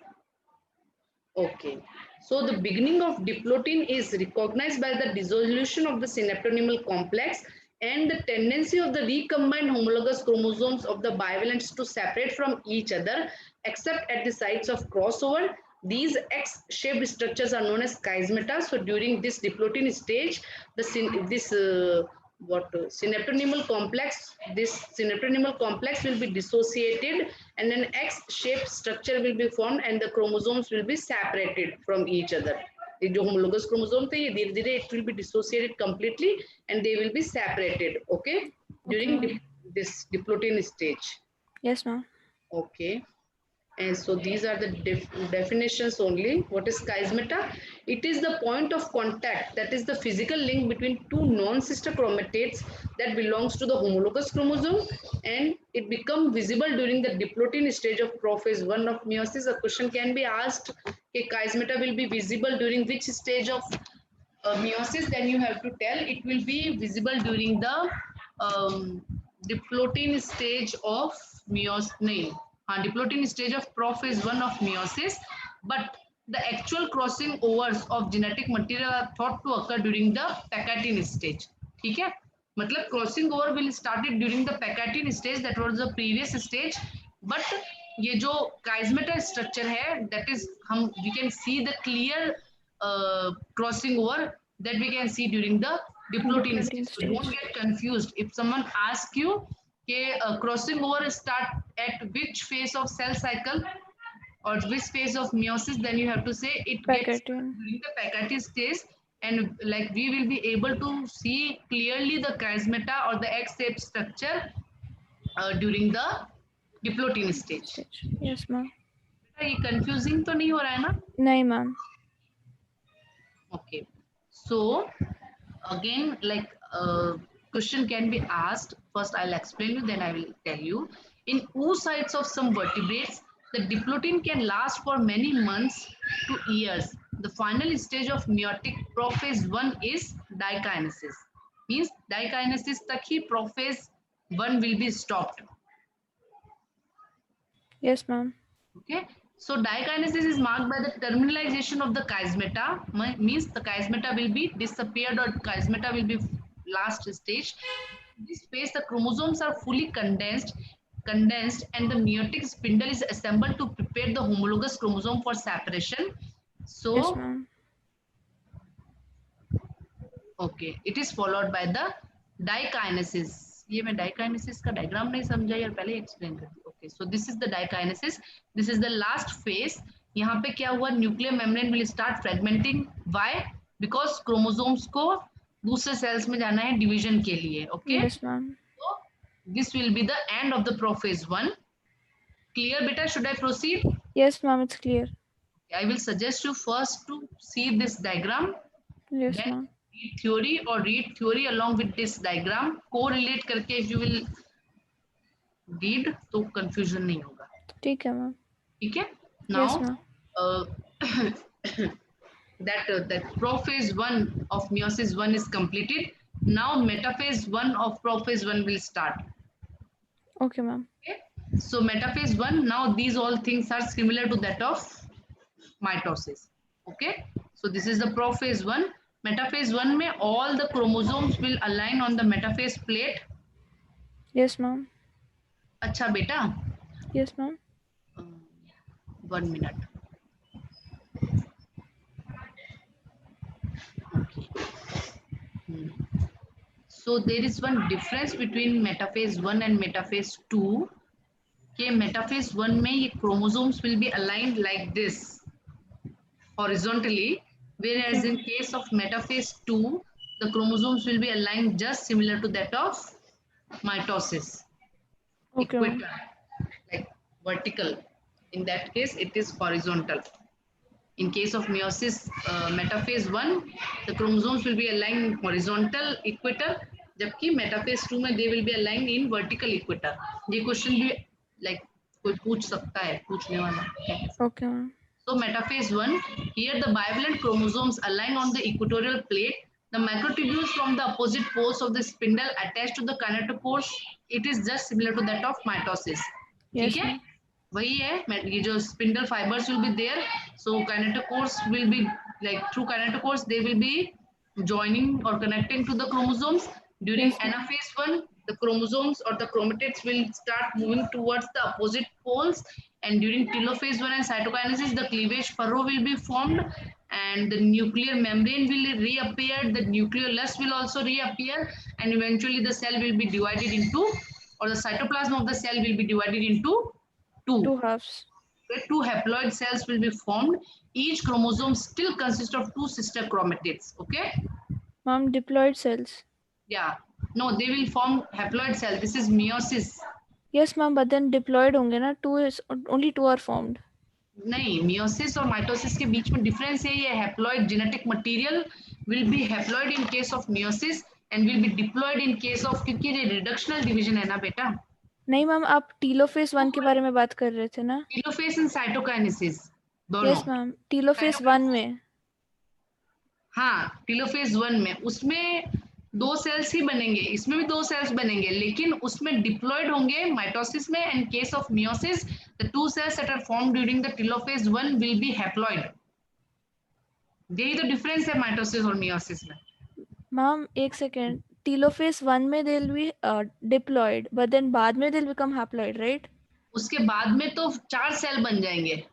okay. So the beginning of diplotene is recognized by the dissolution of the synaptonymal complex and the tendency of the recombined homologous chromosomes of the bivalents to separate from each other except at the sites of crossover. These X-shaped structures are known as chiasmata. So during this diplotene stage, synaptonymal complex will be dissociated and an X-shaped structure will be formed and the chromosomes will be separated from each other. The homologous chromosome it will be dissociated completely and they will be separated. Okay, during this diplotene stage. Yes, ma'am. Okay. And so these are the definitions only. What is chiasmata? It is the point of contact, that is the physical link between two non-sister chromatids that belongs to the homologous chromosome, and it becomes visible during the diplotene stage of prophase 1 of meiosis. A question can be asked, okay, chiasmata will be visible during which stage of meiosis? Then you have to tell it will be visible during the diplotene stage of meiosis. Diplotene stage of prophase 1 of meiosis, but the actual crossing overs of genetic material are thought to occur during the pecatine stage. ठीक है, मतलब crossing over will started during the pecatine stage, that was the previous stage, but ये जो chiasmata structure है, that is we can see the clear crossing over that we can see during the diplotene stage. So don't get confused if someone asks you crossing over start at which phase of cell cycle or which phase of meiosis, then you have to say it gets during the pecatine stage, and like we will be able to see clearly the chiasmata or the X-shaped structure during the diplotin stage. Yes ma'am. ये confusing तो नहीं हो रहा है ना? नहीं ma'am. Okay, so again, like question can be asked. First I'll explain you, then I will tell you. In oocytes of some vertebrates, the diplotin can last for many months to years. The final stage of meiotic prophase 1 is dikinesis. Means dikinesis tak hi prophase 1 will be stopped. Yes ma'am. Okay, so dikinesis is marked by the terminalization of the chiasmata, means the chiasmata will be disappeared or chiasmata will be last stage. In this phase, the chromosomes are fully condensed and the meiotic spindle is assembled to prepare the homologous chromosome for separation. So Yes ma'am. okay, it is followed by the dikinesis. ये मैं dikinesis का diagram नहीं समझा यार, पहले explain कर दी. Okay, so this is the dikinesis. This is the last phase. यहाँ पे क्या हुआ, nuclear membrane will start fragmenting. Why? Because chromosomes को दूसरे cells में जाना है division के लिए. Okay. Yes ma'am. So this will be the end of the prophase 1. Clear, beta? Should I proceed? Yes ma'am, it's clear. I will suggest you first to see this diagram. Yes Then ma'am. read theory or read theory along with this diagram. Correlate करके if you will read तो confusion नहीं होगा. ठीक है ma'am. ठीक है? Yes Now ma'am. that prophase 1 of meiosis 1 is completed. Now metaphase 1 of prophase 1 will start. Okay ma'am. Okay? So metaphase 1, now these all things are similar to that of mitosis. Okay, so this is the prophase 1. Metaphase 1 में all the chromosomes will align on the metaphase plate. Yes ma'am. अच्छा बेटा, Yes ma'am. 1 minute. Okay. So there is one difference between metaphase 1 and metaphase 2. कि metaphase 1 में ये chromosomes will be aligned like this horizontally, whereas in case of metaphase 2 the chromosomes will be aligned just similar to that of mitosis. Okay ma'am. Equator, like vertical. In that case it is horizontal. In case of meiosis metaphase 1 the chromosomes will be aligned horizontal equator, जबकि metaphase 2 में they will be aligned in vertical equator. ये question भी like कोई पूछ सकता है, पूछने वाला है. Okay ma'am. So metaphase 1, here the bivalent chromosomes align on the equatorial plate. The microtubules from the opposite poles of the spindle attached to the kinetochores. It is just similar to that of mitosis. Yes ठीक है? ma'am. वही है, ये जो spindle fibers will be there. So kinetochores will be like through kinetochores they will be joining or connecting to the chromosomes. During Yes, ma'am. anaphase 1, the chromosomes or the chromatids will start moving towards the opposite poles, and during telophase 1 and cytokinesis the cleavage furrow will be formed and the nuclear membrane will reappear, the nucleolus will also reappear, and eventually the cell will be divided into, or the cytoplasm of the cell will be divided into Two halves. where two haploid cells will be formed. Each chromosome still consists of two sister chromatids. Okay? Ma'am, diploid cells. Yeah. No, they will form haploid cell. This is meiosis. Yes ma'am, but then diploid होंगे ना, only two are formed. नहीं, meiosis और mitosis के बीच में difference है. ये haploid genetic material will be haploid in case of meiosis and will be diploid in case of, क्योंकि ये reductional division है ना बेटा. नहीं मैम, आप टीलोफेज 1 के बारे में बात कर रहे थे ना? Telophase and cytokinesis दोनों. यस मैम, टीलोफेज 1 में. हाँ, टीलोफेज 1 में उसमें दो सेल्स ही बनेंगे, इसमें भी दो सेल्स बनेंगे, लेकिन उसमें डिप्लॉयड होंगे माइटोसिस में. And case of meiosis the two cells that are formed during the telophase 1 will be haploid. यही तो डिफरेंस है माइटोसिस और मियोसिस में. मैम एक सेकेंड, टीलोफेज 1 में they will be diploid, but then बाद में they will become haploid, right? उसके बाद में तो 4 सेल बन जाएंगे.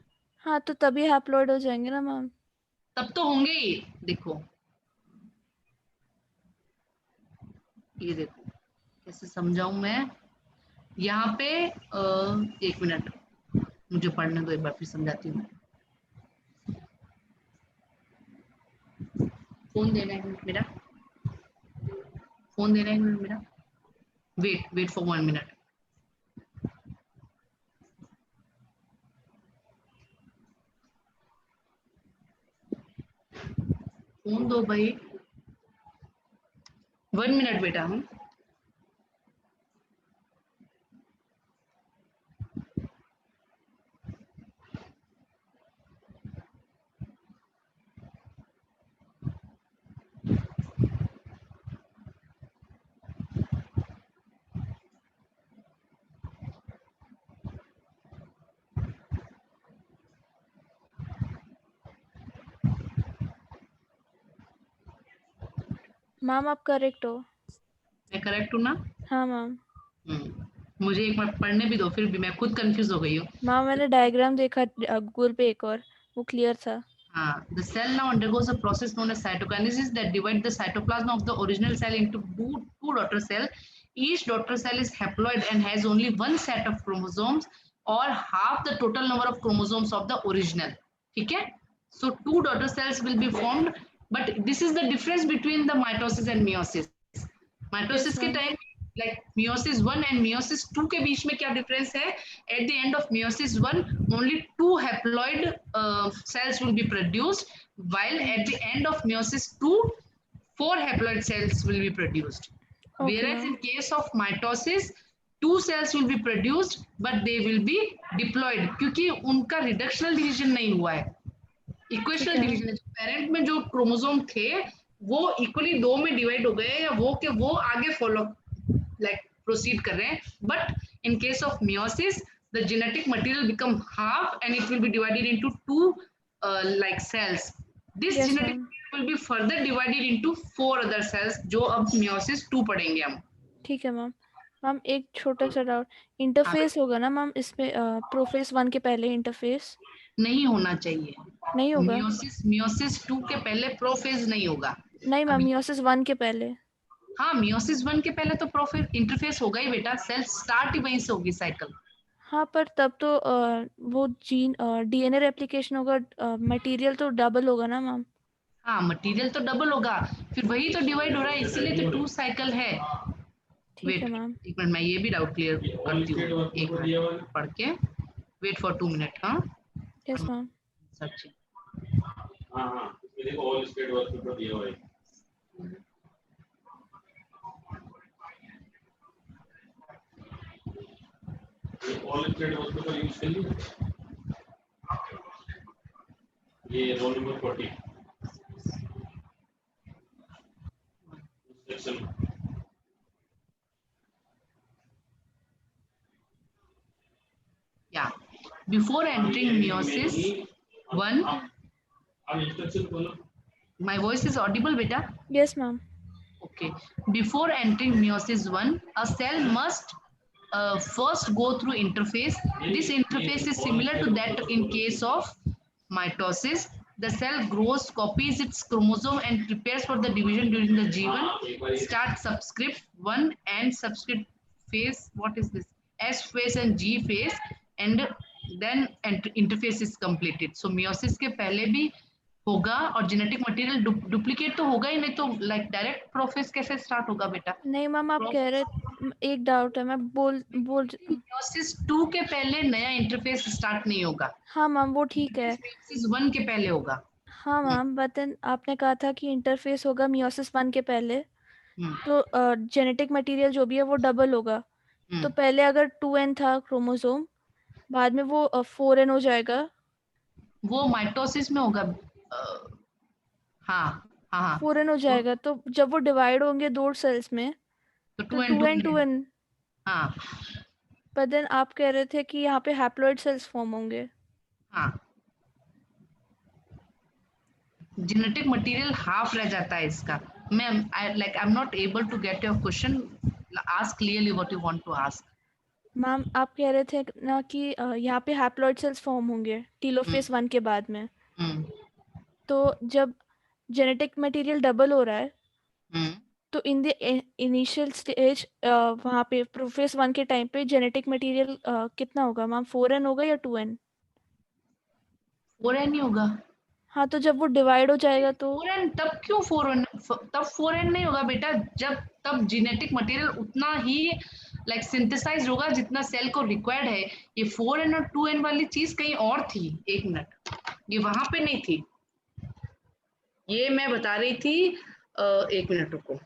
हाँ, तो तभी हैप्लॉयड हो जाएंगे ना मैम. तब तो होंगे ही. देखो ये देखो कैसे समझाऊं मैं. यहाँ पे 1 मिनट मुझे पढ़ने दो, एक बार फिर समझाती हूँ. फोन देना है मेरा, फोन देना है मेरा, वेट फॉर 1 मिनट। फोन दो भाई, 1 मिनट बेटा। हम मैम आप करेक्ट हो। मैं करेक्ट हूँ ना? हाँ मैम। मुझे एक बार पढ़ने भी दो, फिर भी मैं खुद कंफ्यूज हो गई हूँ। मैम मैंने डायग्राम देखा गूगल पे एक और, वो क्लियर था। The cell now undergoes a process known as cytokinesis that divide the cytoplasm of the original cell into two daughter cells. Each daughter cell is haploid and has only one set of chromosomes or half the total number of chromosomes of the original. ठीक है? So two daughter cells will be formed, but this is the difference between the mitosis and meiosis. Mitosis के time like meiosis 1 and meiosis 2 के बीच में क्या difference है? At the end of meiosis 1 only 2 haploid cells will be produced, while at the end of meiosis 2 4 haploid cells will be produced. Okay, Whereas ma'am. in case of mitosis 2 cells will be produced but they will be diploid क्योंकि उनका reductional division नहीं हुआ है, equational division है। Parent में जो chromosome थे वो इक्वली दो में डिवाइड हो गए, या वो के वो आगे फॉलो लाइक प्रोसीड कर रहे हैं, but in case of meiosis the genetic material become half and it will be divided into two like cells. This Yes, genetic ma'am. Will be further divided into 4 other cells, जो अब meiosis 2 पढ़ेंगे हम। ठीक है ma'am. Ma'am एक छोटा सा doubt, interface होगा ना मैम इसमें प्रोफेस 1 के पहले इंटरफेस? नहीं होना चाहिए, नहीं होगा? मियोसिस 2 के पहले प्रोफेज नहीं होगा। नहीं मैम, अभी मियोसिस 1 के पहले। हाँ, मियोसिस 1 के पहले तो प्रोफेज इंटरफेस होगा ही बेटा, सेल स्टार्ट ही वहीं से होगी साइकिल। हाँ पर तब तो वो जीन डीएनए रेप्लिकेशन होगा, मटेरियल तो डबल होगा ना मैम? हाँ, मटेरियल तो डबल होगा, फिर वही तो डिवाइड हो रहा है, इसीलिए तो 2 साइकिल है। ठीक है वेट मैम। एक मिनट, मैं ये भी डाउट क्लियर करती हूँ, एक मिनट पढ़ के, वेट फॉर 2 मिनट। हाँ यस मैम। सच हाँ इसमें देखो ऑल स्टेट वर्क पेपर दिया हुआ है। All state work paper use कर लिया, ये roll number 40 section. Yeah, before entering meiosis 1, अब इंस्ट्रक्शन बोलो। my voice is audible beta? Yes ma'am. Okay, before entering meiosis 1, a cell must first go through interphase. This interphase is similar to that in case of mitosis. The cell grows, copies its chromosome and prepares for the division during the G1. Start subscript 1 and subscript phase. What is this? S phase and G phase, and then interface is completed. So meiosis के पहले भी होगा और genetic material duplicate तो होगा ही नहीं, तो like direct profess कैसे स्टार्ट होगा बेटा? नहीं मैम, आप कह रहे, एक डाउट है, मैं बोल मियोसिस 2 के पहले नया इंटरफेस स्टार्ट नहीं होगा। हाँ मैम वो ठीक है। मियोसिस 1 के पहले होगा। हाँ मैम, बट आपने कहा था कि इंटरफेस होगा मियोसिस 1 के पहले, तो जेनेटिक मटेरियल जो भी है वो डबल होगा। तो पहले अगर 2n था क्रोमोसोम, बाद में वो 4n हो जाएगा। वो माइटोसिस में होगा। हाँ हाँ हाँ 4n हो जाएगा, तो जब वो डिवाइड होंगे दो सेल्स में तो तो 2n 2n। हाँ पर देन आप कह रहे थे कि यहाँ पे हैप्लॉइड सेल्स फॉर्म होंगे। हाँ, जेनेटिक मटेरियल हाफ रह जाता है इसका। मैं I am not able to get your question, ask clearly what you want to ask. Ma'am आप कह रहे थे ना कि यहाँ पे हैप्लॉइड सेल्स फॉर्म होंगे टीलोफेज 1 के बाद में, तो जब जेनेटिक मटेरियल डबल हो रहा है तो इन द इनिशियल स्टेज वहाँ पे प्रोफेज 1 के टाइम पे जेनेटिक मटेरियल कितना होगा मैम? 4n होगा या 2n? 4n ही होगा। हाँ, तो जब वो डिवाइड हो जाएगा तो 4n तब क्यों 4n? तब 4n नहीं होगा बेटा, जब तब जेनेटिक मटेरियल उतना ही लाइक सिंथेसाइज होगा जितना सेल को रिक्वायर्ड है। ये 4n और 2n वाली चीज कहीं और थी। एक मिनट, ये वहां पे नहीं थी, ये मैं बता रही थी। एक मिनट रुको,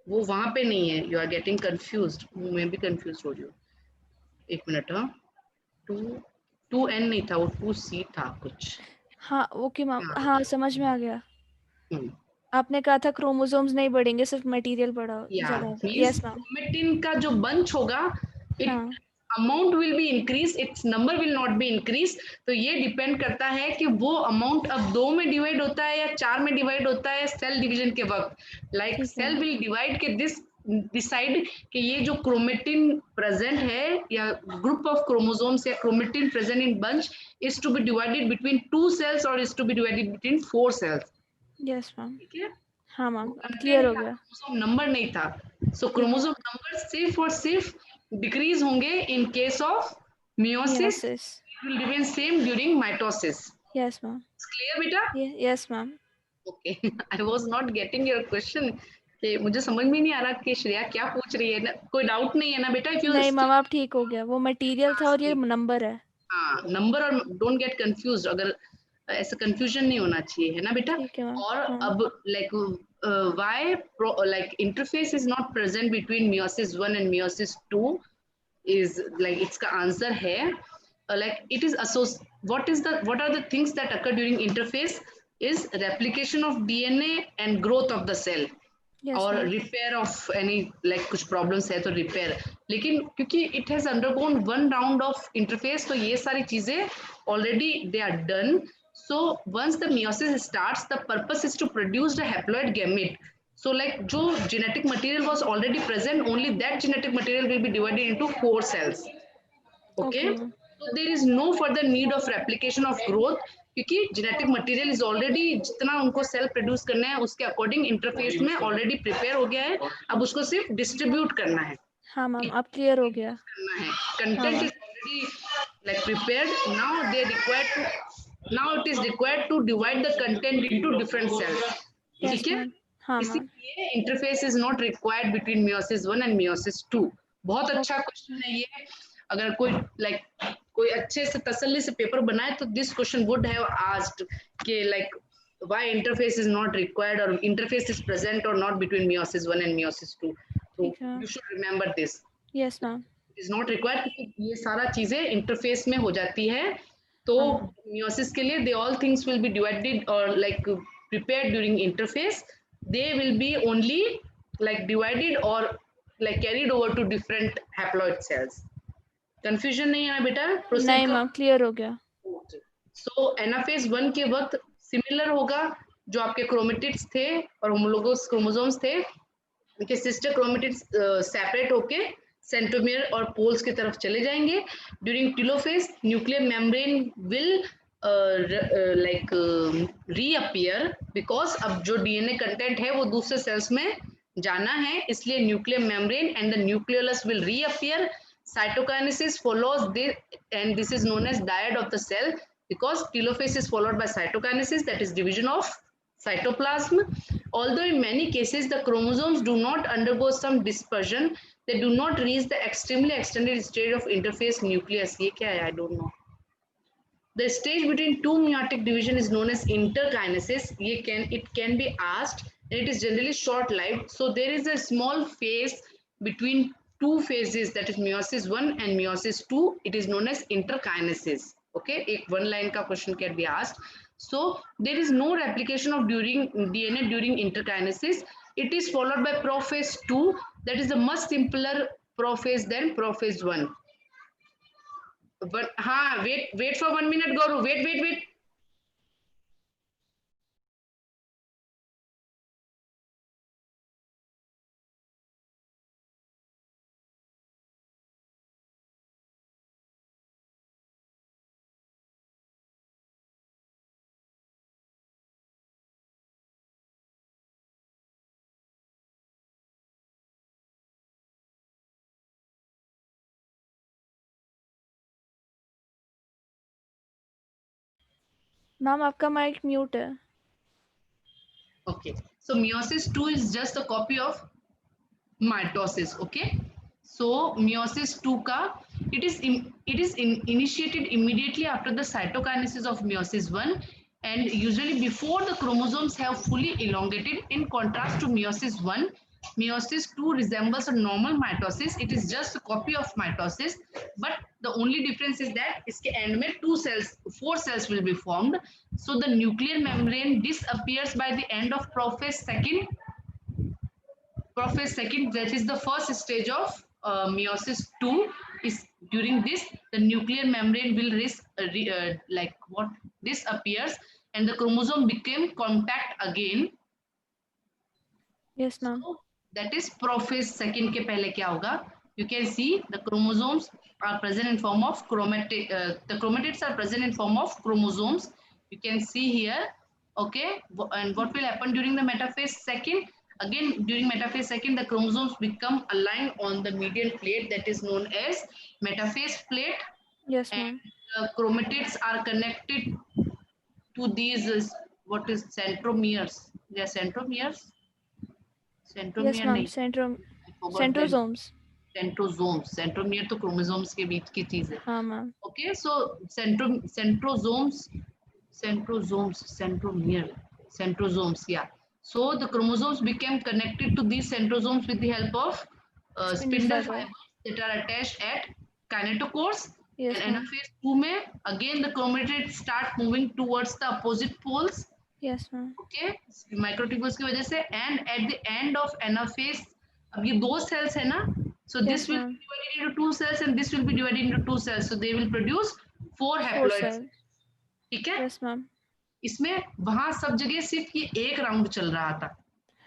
वो वहां पे नहीं है। यू आर गेटिंग कंफ्यूज्ड, मैं भी कंफ्यूज हो रही हूँ। एक मिनट, हाँ, 2n नहीं था, वो 2c था कुछ। हाँ, ओके मैम, हाँ, हाँ समझ में आ गया। हम्म, आपने कहा था क्रोमोसोम्स नहीं बढ़ेंगे, सिर्फ मटेरियल या ज्यादा होगा। Means yes ma'am. क्रोमेटिन का जो बंच होगा, इट हाँ, amount will be increase, it's number will not be increase. तो ये डिपेंड करता है कि वो अमाउंट अब 2 में डिवाइड होता है या 4 में डिवाइड होता है सेल डिवीजन के वक्त। लाइक ठीक है। सेल विल डिवाइड के दिस डिसाइड कि ये जो क्रोमेटिन प्रेजेंट है या ग्रुप ऑफ क्रोमोसोम्स या chromatin present in bunch is to be divided between 2 cells और is to be divided between 4 cells। Yes ma'am. ठीक है, हाँ मैम, अब क्लियर कंटेंट हो था, गया। क्रोमोसोम नंबर नहीं था। सो ठीक है। क्रोमोसोम नंबर सिर्फ और सिर्फ डिक्रीज होंगे in case of meiosis, meiosis. Will remain same during mitosis. Yes ma'am. Clear बेटा? Yes ma'am. Okay, I was not getting your question, कि मुझे समझ में नहीं आ रहा कि श्रेया क्या पूछ रही है ना। कोई डाउट नहीं है ना बेटा? इफ यू नहीं मैम, स्टिल अब ठीक हो गया, वो मटेरियल था और ये नंबर है। हाँ, नंबर, और डोंट गेट कंफ्यूज, अगर ऐसा कंफ्यूजन नहीं होना चाहिए, है ना बेटा? ठीक है मैम। और हाँ। अब like why like interface is not present between meiosis 1 and meiosis 2 is like इसका आंसर है like it is what are the things that occur during interface is replication of DNA and growth of the cell yes और ma'am. Repair of any like कुछ problems है तो repair. लेकिन क्योंकि it has undergone 1 round of interface, तो ये सारी चीजें already they are done. So once the meiosis starts, the purpose is to produce the haploid gamete. So like जो genetic material was already present, only that genetic material will be divided into 4 cells. Okay, okay ma'am. so there is no further need of replication of growth, क्योंकि genetic material is already, जितना उनको cell produce करना है उसके according interface में already prepare हो गया है। अब उसको सिर्फ डिस्ट्रीब्यूट करना है, हाँ मैम, अब क्लियर हो गया। करना है। हाँ content ma'am. Is already like prepared, now they required to, now it is required to divide the content into different cells. Yes ठीक है, मैम। हाँ मैम। इसीलिए interface is not required between meiosis 1 and meiosis 2। बहुत अच्छा okay. Question है ये। अगर कोई लाइक कोई अच्छे से तसल्ली से पेपर बनाए तो this question would have asked कि like why interface is not required or interface is present or not between meiosis 1 and meiosis 2. So ठीक है। you should remember this. Yes ma'am. It is not required क्योंकि ये सारा चीजें interface में हो जाती है। तो हाँ। meiosis के लिए they all things will be divided or like prepared during interface. They will be only like divided or like carried over to different haploid cells. Confusion नहीं है बेटा? प्रोसीड नहीं मैम, क्लियर हो गया। करो। सो एनाफेज 1 के वक्त सिमिलर होगा, जो आपके क्रोमेटिड्स थे और होमोलोगस क्रोमोसोम्स थे, उनके सिस्टर क्रोमेटिड्स सेपरेट होके सेंट्रोमियर और पोल्स की तरफ चले जाएंगे। During telophase nuclear membrane will like reappear, because अब जो डीएनए कंटेंट है वो दूसरे सेल्स में जाना है, इसलिए nuclear membrane and the nucleolus will reappear. Cytokinesis follows this, and this is known as dyad of the cell, because telophase is followed by cytokinesis, that is division of cytoplasm. Although in many cases the chromosomes do not undergo some dispersion, they do not reach the extremely extended stage of interphase nucleus. ये क्या है? I don't know. The stage between two meiotic division is known as interkinesis. It can be asked, and it is generally short-lived. So there is a small phase between two phases, that is meiosis 1 and meiosis 2. It is known as interkinesis. Okay, एक one line का question can be asked. So there is no replication of during DNA during interkinesis. It is followed by prophase 2, that is a much simpler prophase than prophase 1. But हाँ, wait for 1 minute, Gaurav. Wait. Ma'am आपका mic mute है. Okay, so meiosis 2 is just a copy of mitosis. Okay, so meiosis 2 ka initiated immediately after the cytokinesis of meiosis 1, and usually before the chromosomes have fully elongated. In contrast to meiosis 1, meiosis 2 resembles a normal mitosis. It is just a copy of mitosis, but the only difference is that iske end mein four cells will be formed. So the nuclear membrane disappears by the end of prophase second. That is the first stage of meiosis 2. Is during this the nuclear membrane will disappears, and the chromosome became compact again. Yes ma'am. So that is prophase second के पहले क्या होगा? You can see the chromosomes are present in form of the chromatids are present in form of chromosomes. You can see here. Okay, and what will happen during the metaphase second? Again, during metaphase second, the chromosomes become aligned on the median plate that is known as metaphase plate. Yes And ma'am. the chromatids are connected to these what is centromeres? They are centromeres. Yes Centromere ma'am. नहीं, Centrosomes. Centromere तो chromosomes के बीच की चीज है. हाँ ma'am. Okay, so centrosomes, yeah. So the chromosomes became connected to these centrosomes with the help of spindle fibers that are attached at kinetochores. Yes And ma'am. anaphase 2 में again the chromatids start moving towards the opposite poles. Yes ma'am. Okay, microtubules की वजह से. And at the end of anaphase, अब ये दो sales है ना, so Yes, this will ma'am. be divided into two cells and this will be divided into two cells, so they will produce four Four haploids. cells. ठीक है. Yes ma'am. इसमें वहां सब जगह सिर्फ ये एक राउंड चल रहा था,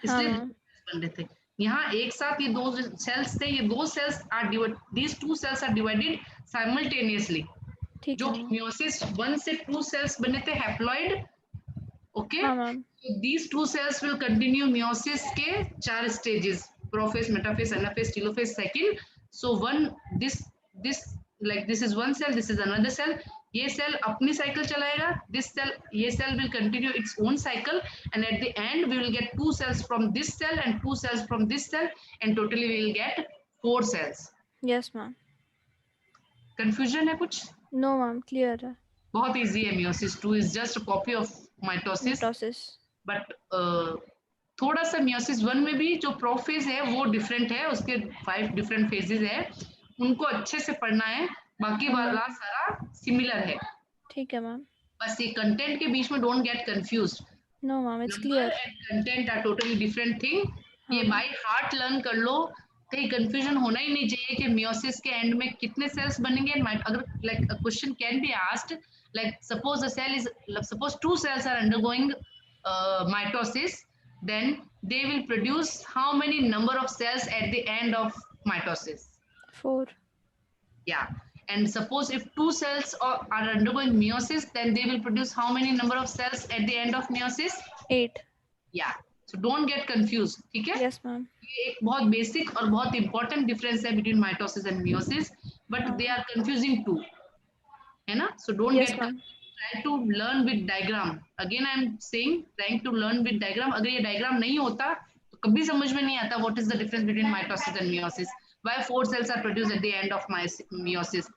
इसलिए हाँ, बन रहे थे. यहाँ एक साथ ये दो सेल्स थे, ये दो cells are these two cells are divided simultaneously. ठीक जो है मैम. meiosis 1 से 2 cells बने थे haploid. Okay, हाँ ma'am. so these two cells will continue meiosis के 4 stages: prophase, metaphase, anaphase, telophase second. So this is one cell, this is another cell. ये cell अपनी cycle चलाएगा, ये cell will continue its own cycle, and at the end we will get two cells from this cell and two cells from this cell, and totally we will get 4 cells. Yes ma'am. Confusion है कुछ? No ma'am. Clear है. बहुत easy है. meiosis 2 is just a copy of mitosis. But थोड़ा सा meiosis 1 में भी जो प्रोफेज है वो डिफरेंट है, उसके 5 डिफरेंट फेजेस है, उनको अच्छे से पढ़ना है. बाकी वाला सारा सिमिलर है. ठीक है मैम. बस ये कंटेंट के बीच में don't get confused. No ma'am. It's clear. Content are totally different thing. ये बाय हार्ट लर्न कर लो, कहीं कंफ्यूजन होना ही नहीं चाहिए कि meiosis के एंड में कितने सेल्स बनेंगे. अगर like a question can be asked, like suppose two cells are undergoing mitosis, then they will produce how many number of cells at the end of mitosis? 4. Yeah. And suppose if two cells are undergoing meiosis, then they will produce how many number of cells at the end of meiosis? 8. Yeah. So don't get confused. ठीक है? Yes ma'am. ये एक बहुत basic और बहुत important difference है between mitosis and meiosis, but they are confusing too. है ना? So don't Yes, get ma'am. try to learn with diagram. Again I am saying trying to learn with diagram. अगर ये diagram नहीं होता तो कभी समझ में नहीं आता what is the difference between mitosis and meiosis. Why 4 cells are produced at the end of meiosis.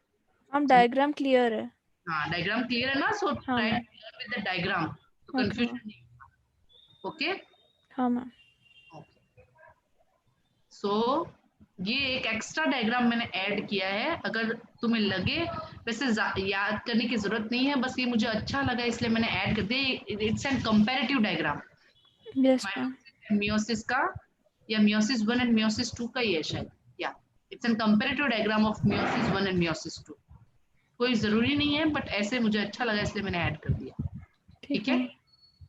हम diagram clear है. हाँ, diagram clear है ना? So try to learn with the diagram. तो confusion नहीं होगा. Okay? हाँ मैम. So ये एक एक्स्ट्रा डायग्राम मैंने ऐड किया है. अगर तुम्हें लगे, वैसे याद करने की जरूरत नहीं है, बस ये मुझे अच्छा लगा इसलिए मैंने ऐड कर दिया. It's an comparative diagram. Yes ma'am. meiosis का या meiosis 1 and meiosis 2 का ही है शायद. या it's an comparative diagram of meiosis 1 and meiosis 2. कोई जरूरी नहीं है, बट ऐसे मुझे अच्छा लगा इसलिए मैंने ऐड कर दिया. ठीक है?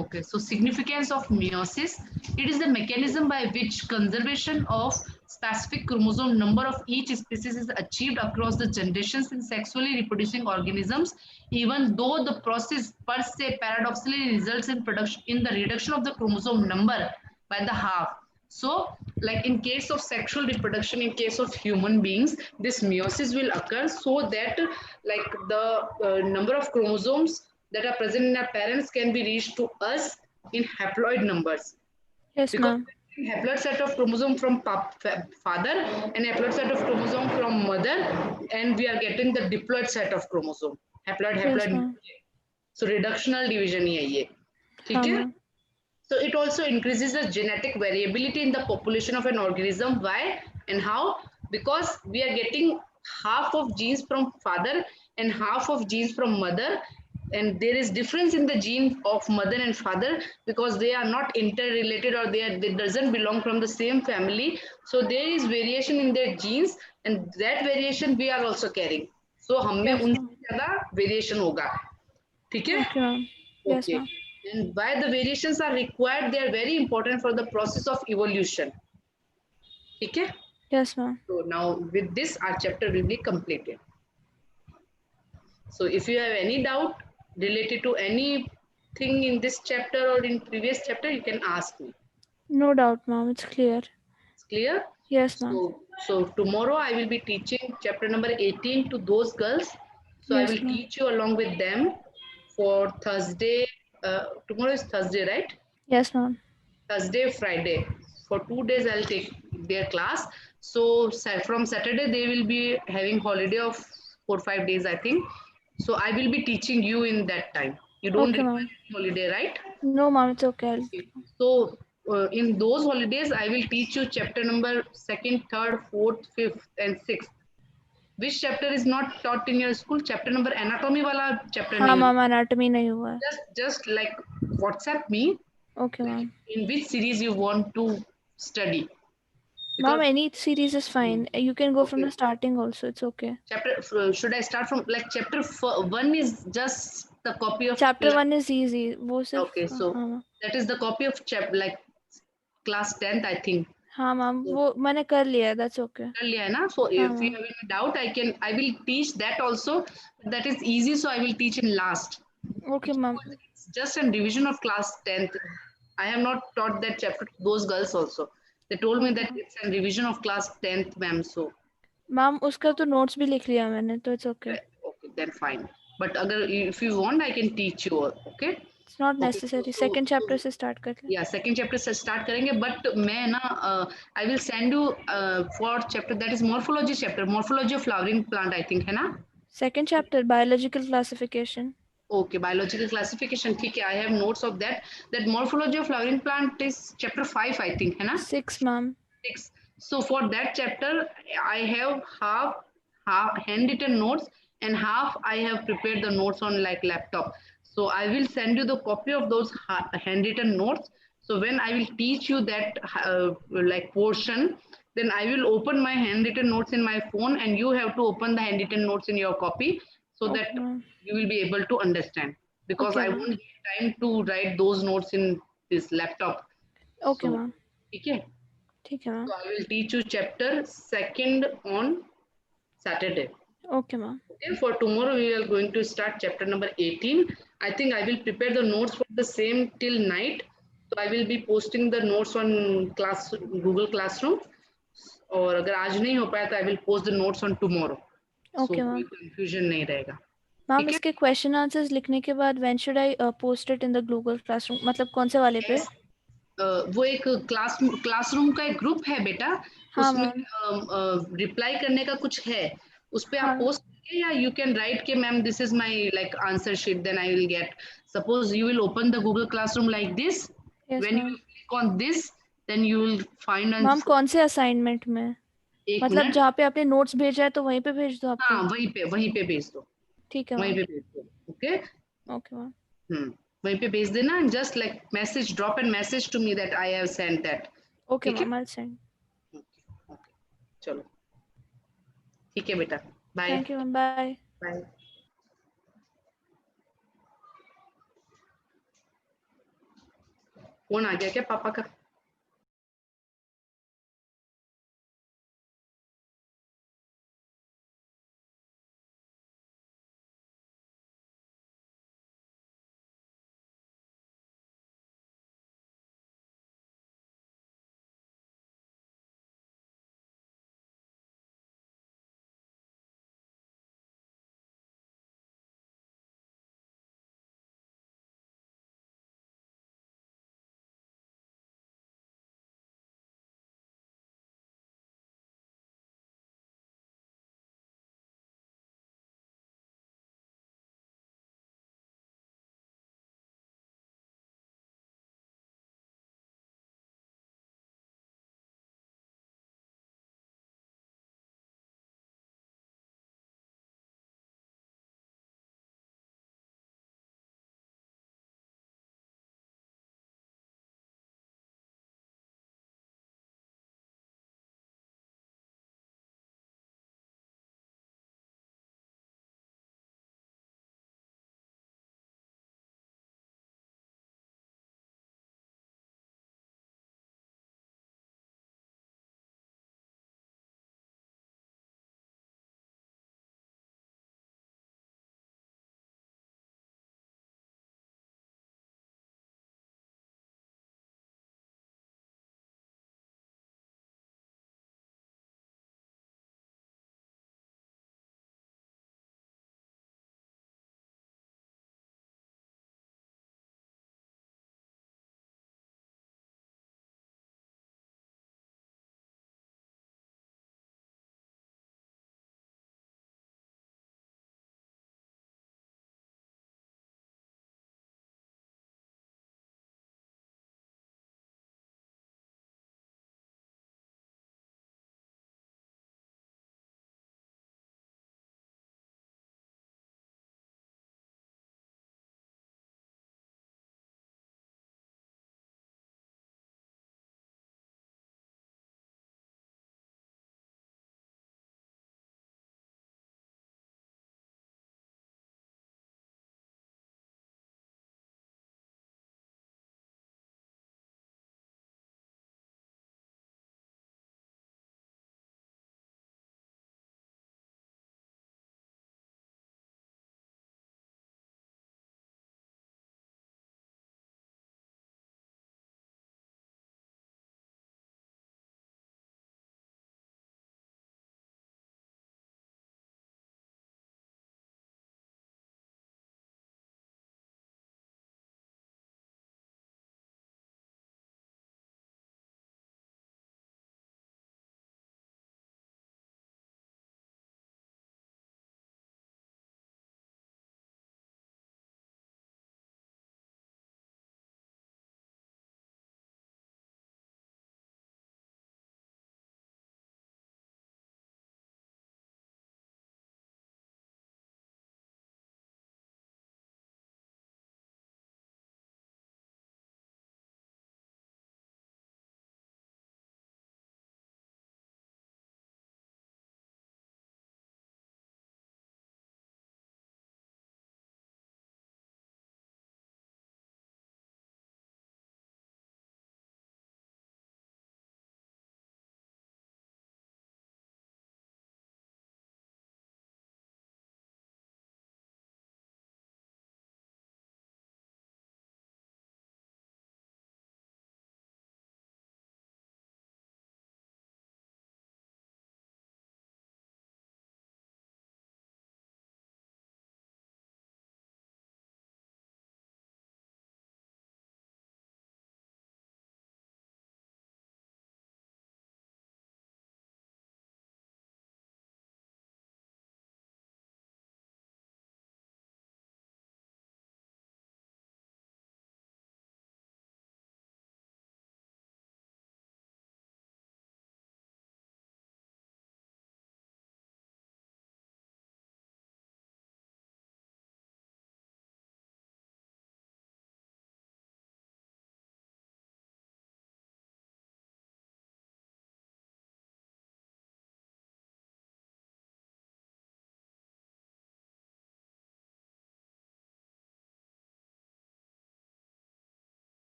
Okay, so significance of meiosis. It is the mechanism by which conservation of specific chromosome number of each species is achieved across the generations in sexually reproducing organisms, even though the process per se paradoxically results in the reduction of the chromosome number by the half. So, like in case of sexual reproduction, in case of human beings, this meiosis will occur so that like the number of chromosomes that are present in our parents can be reached to us in haploid numbers. Yes, Because ma'am. haploid set of chromosome from father and haploid set of chromosome from mother, and we are getting the diploid set of chromosome. Haploid, Yes, haploid. ma'am. So reductional division ही है ये, ठीक हाँ, है? ma'am. So it also increases the genetic variability in the population of an organism. Why and how? Because we are getting half of genes from father and half of genes from mother, and there is difference in the gene of mother and father because they are not interrelated, or they doesn't belong from the same family. So there is variation in their genes, and that variation we are also carrying. So हम में Yes, उनसे ma'am. ज़्यादा variation होगा, ठीक है? Okay, ma'am. Yes, Okay. ma'am. And why the variations are required, they are very important for the process of evolution. Okay? Yes, ma'am. So now with this, our chapter will be completed. So if you have any doubt related to anything in this chapter or in previous chapter, you can ask me. No doubt, ma'am. It's clear. It's clear? Yes, ma'am. So tomorrow I will be teaching chapter number 18 to those girls. So I Yes, will ma'am. teach you along with them for Thursday. Tomorrow is Thursday, right? Yes, ma'am. Thursday, Friday. For 2 days, I'll take their class. So from Saturday, they will be having holiday of 4-5 days, I think. So I will be teaching you in that time. You don't Okay, require ma'am. holiday, right? No, ma'am. It's okay. So in those holidays, I will teach you chapter number 2nd, 3rd, 4th, 5th, and 6th. Which chapter is not taught in your school? Chapter number anatomy wala chapter हाँ, nahi ma'am. Anatomy नहीं हुआ है. just like WhatsApp me Okay, ma'am. in which series you want to study. Ma'am, any series is fine. You can go from Okay. the starting also. It's okay. Chapter should I start from like chapter 1 is just the copy of Chapter 1 is easy. वो सिर्फ okay, so हाँ, ma'am. that is the copy of like class 10th, I think. हाँ, ma'am. So, वो मैंने कर लिया है. That's okay. कर लिया है ना? So हाँ, if you ma'am. have any doubt, I will teach that also. That is easy, so I will teach in last. Okay, ma'am. It's just a revision of class 10th. I have not taught that chapter to those girls also. They told me that it's a revision of class 10th, ma'am. So ma'am उसका तो notes भी लिख लिया मैंने तो it's okay. okay, then fine. But if you want, I can teach you. Okay. It's not Okay. Necessary. Second chapter से start कर ले. Yeah, second chapter से start करेंगे. But मैं ना I will send you for chapter that is morphology chapter, morphology of flowering plant, I think है ना? Second chapter biological classification. Okay, biological classification. ठीक है, I have notes of that. That morphology of flowering plant is chapter 5, I think है ना? 6 ma'am. 6. So for that chapter, I have half handwritten notes and half I have prepared the notes on like laptop. So I will send you the copy of those handwritten notes. So when I will teach you that like portion, then I will open my handwritten notes in my phone, and you have to open the handwritten notes in your copy so that you will be able to understand. Because I won't have time to write those notes in this laptop. Okay, ma'am. Okay. ठीक है ma'am. So I will teach you chapter 2nd on Saturday. Okay, ma'am. Okay, for tomorrow we are going to start chapter number 18. I think I will prepare the notes for the same till night. So I will be posting the notes on Google Classroom. और अगर आज नहीं हो पाया तो I will post the notes on tomorrow. Okay, so ma'am. कोई confusion नहीं रहेगा. मैम इसके क्वेश्चन आंसर्स लिखने के बाद when should I post it in the Google classroom, मतलब कौन से वाले पे? वो एक क्लासरूम का एक ग्रुप है बेटा. हाँ, उसमें रिप्लाई करने का कुछ है, उस पे आप हाँ. पोस्ट करके या यू कैन राइट के ma'am this is my like answer sheet, then I will get. Suppose you will open the Google classroom like this, when you click on this then you will find answer. Ma'am कौन से assignment में? मतलब जहाँ पे आपने notes भेजा है तो वहीं पे भेज दो आपको? हाँ वहीं पे भेज दो. ठीक है, वहीं पे भेज दो. Okay okay ma'am. वहीं पे भेज देना. Just like message, drop an message to me that I have sent that. Okay ma'am, I will send. चलो ठीक है बेटा, bye. Thank you ma'am, bye. Bye. Phone आ गया क्या पापा का?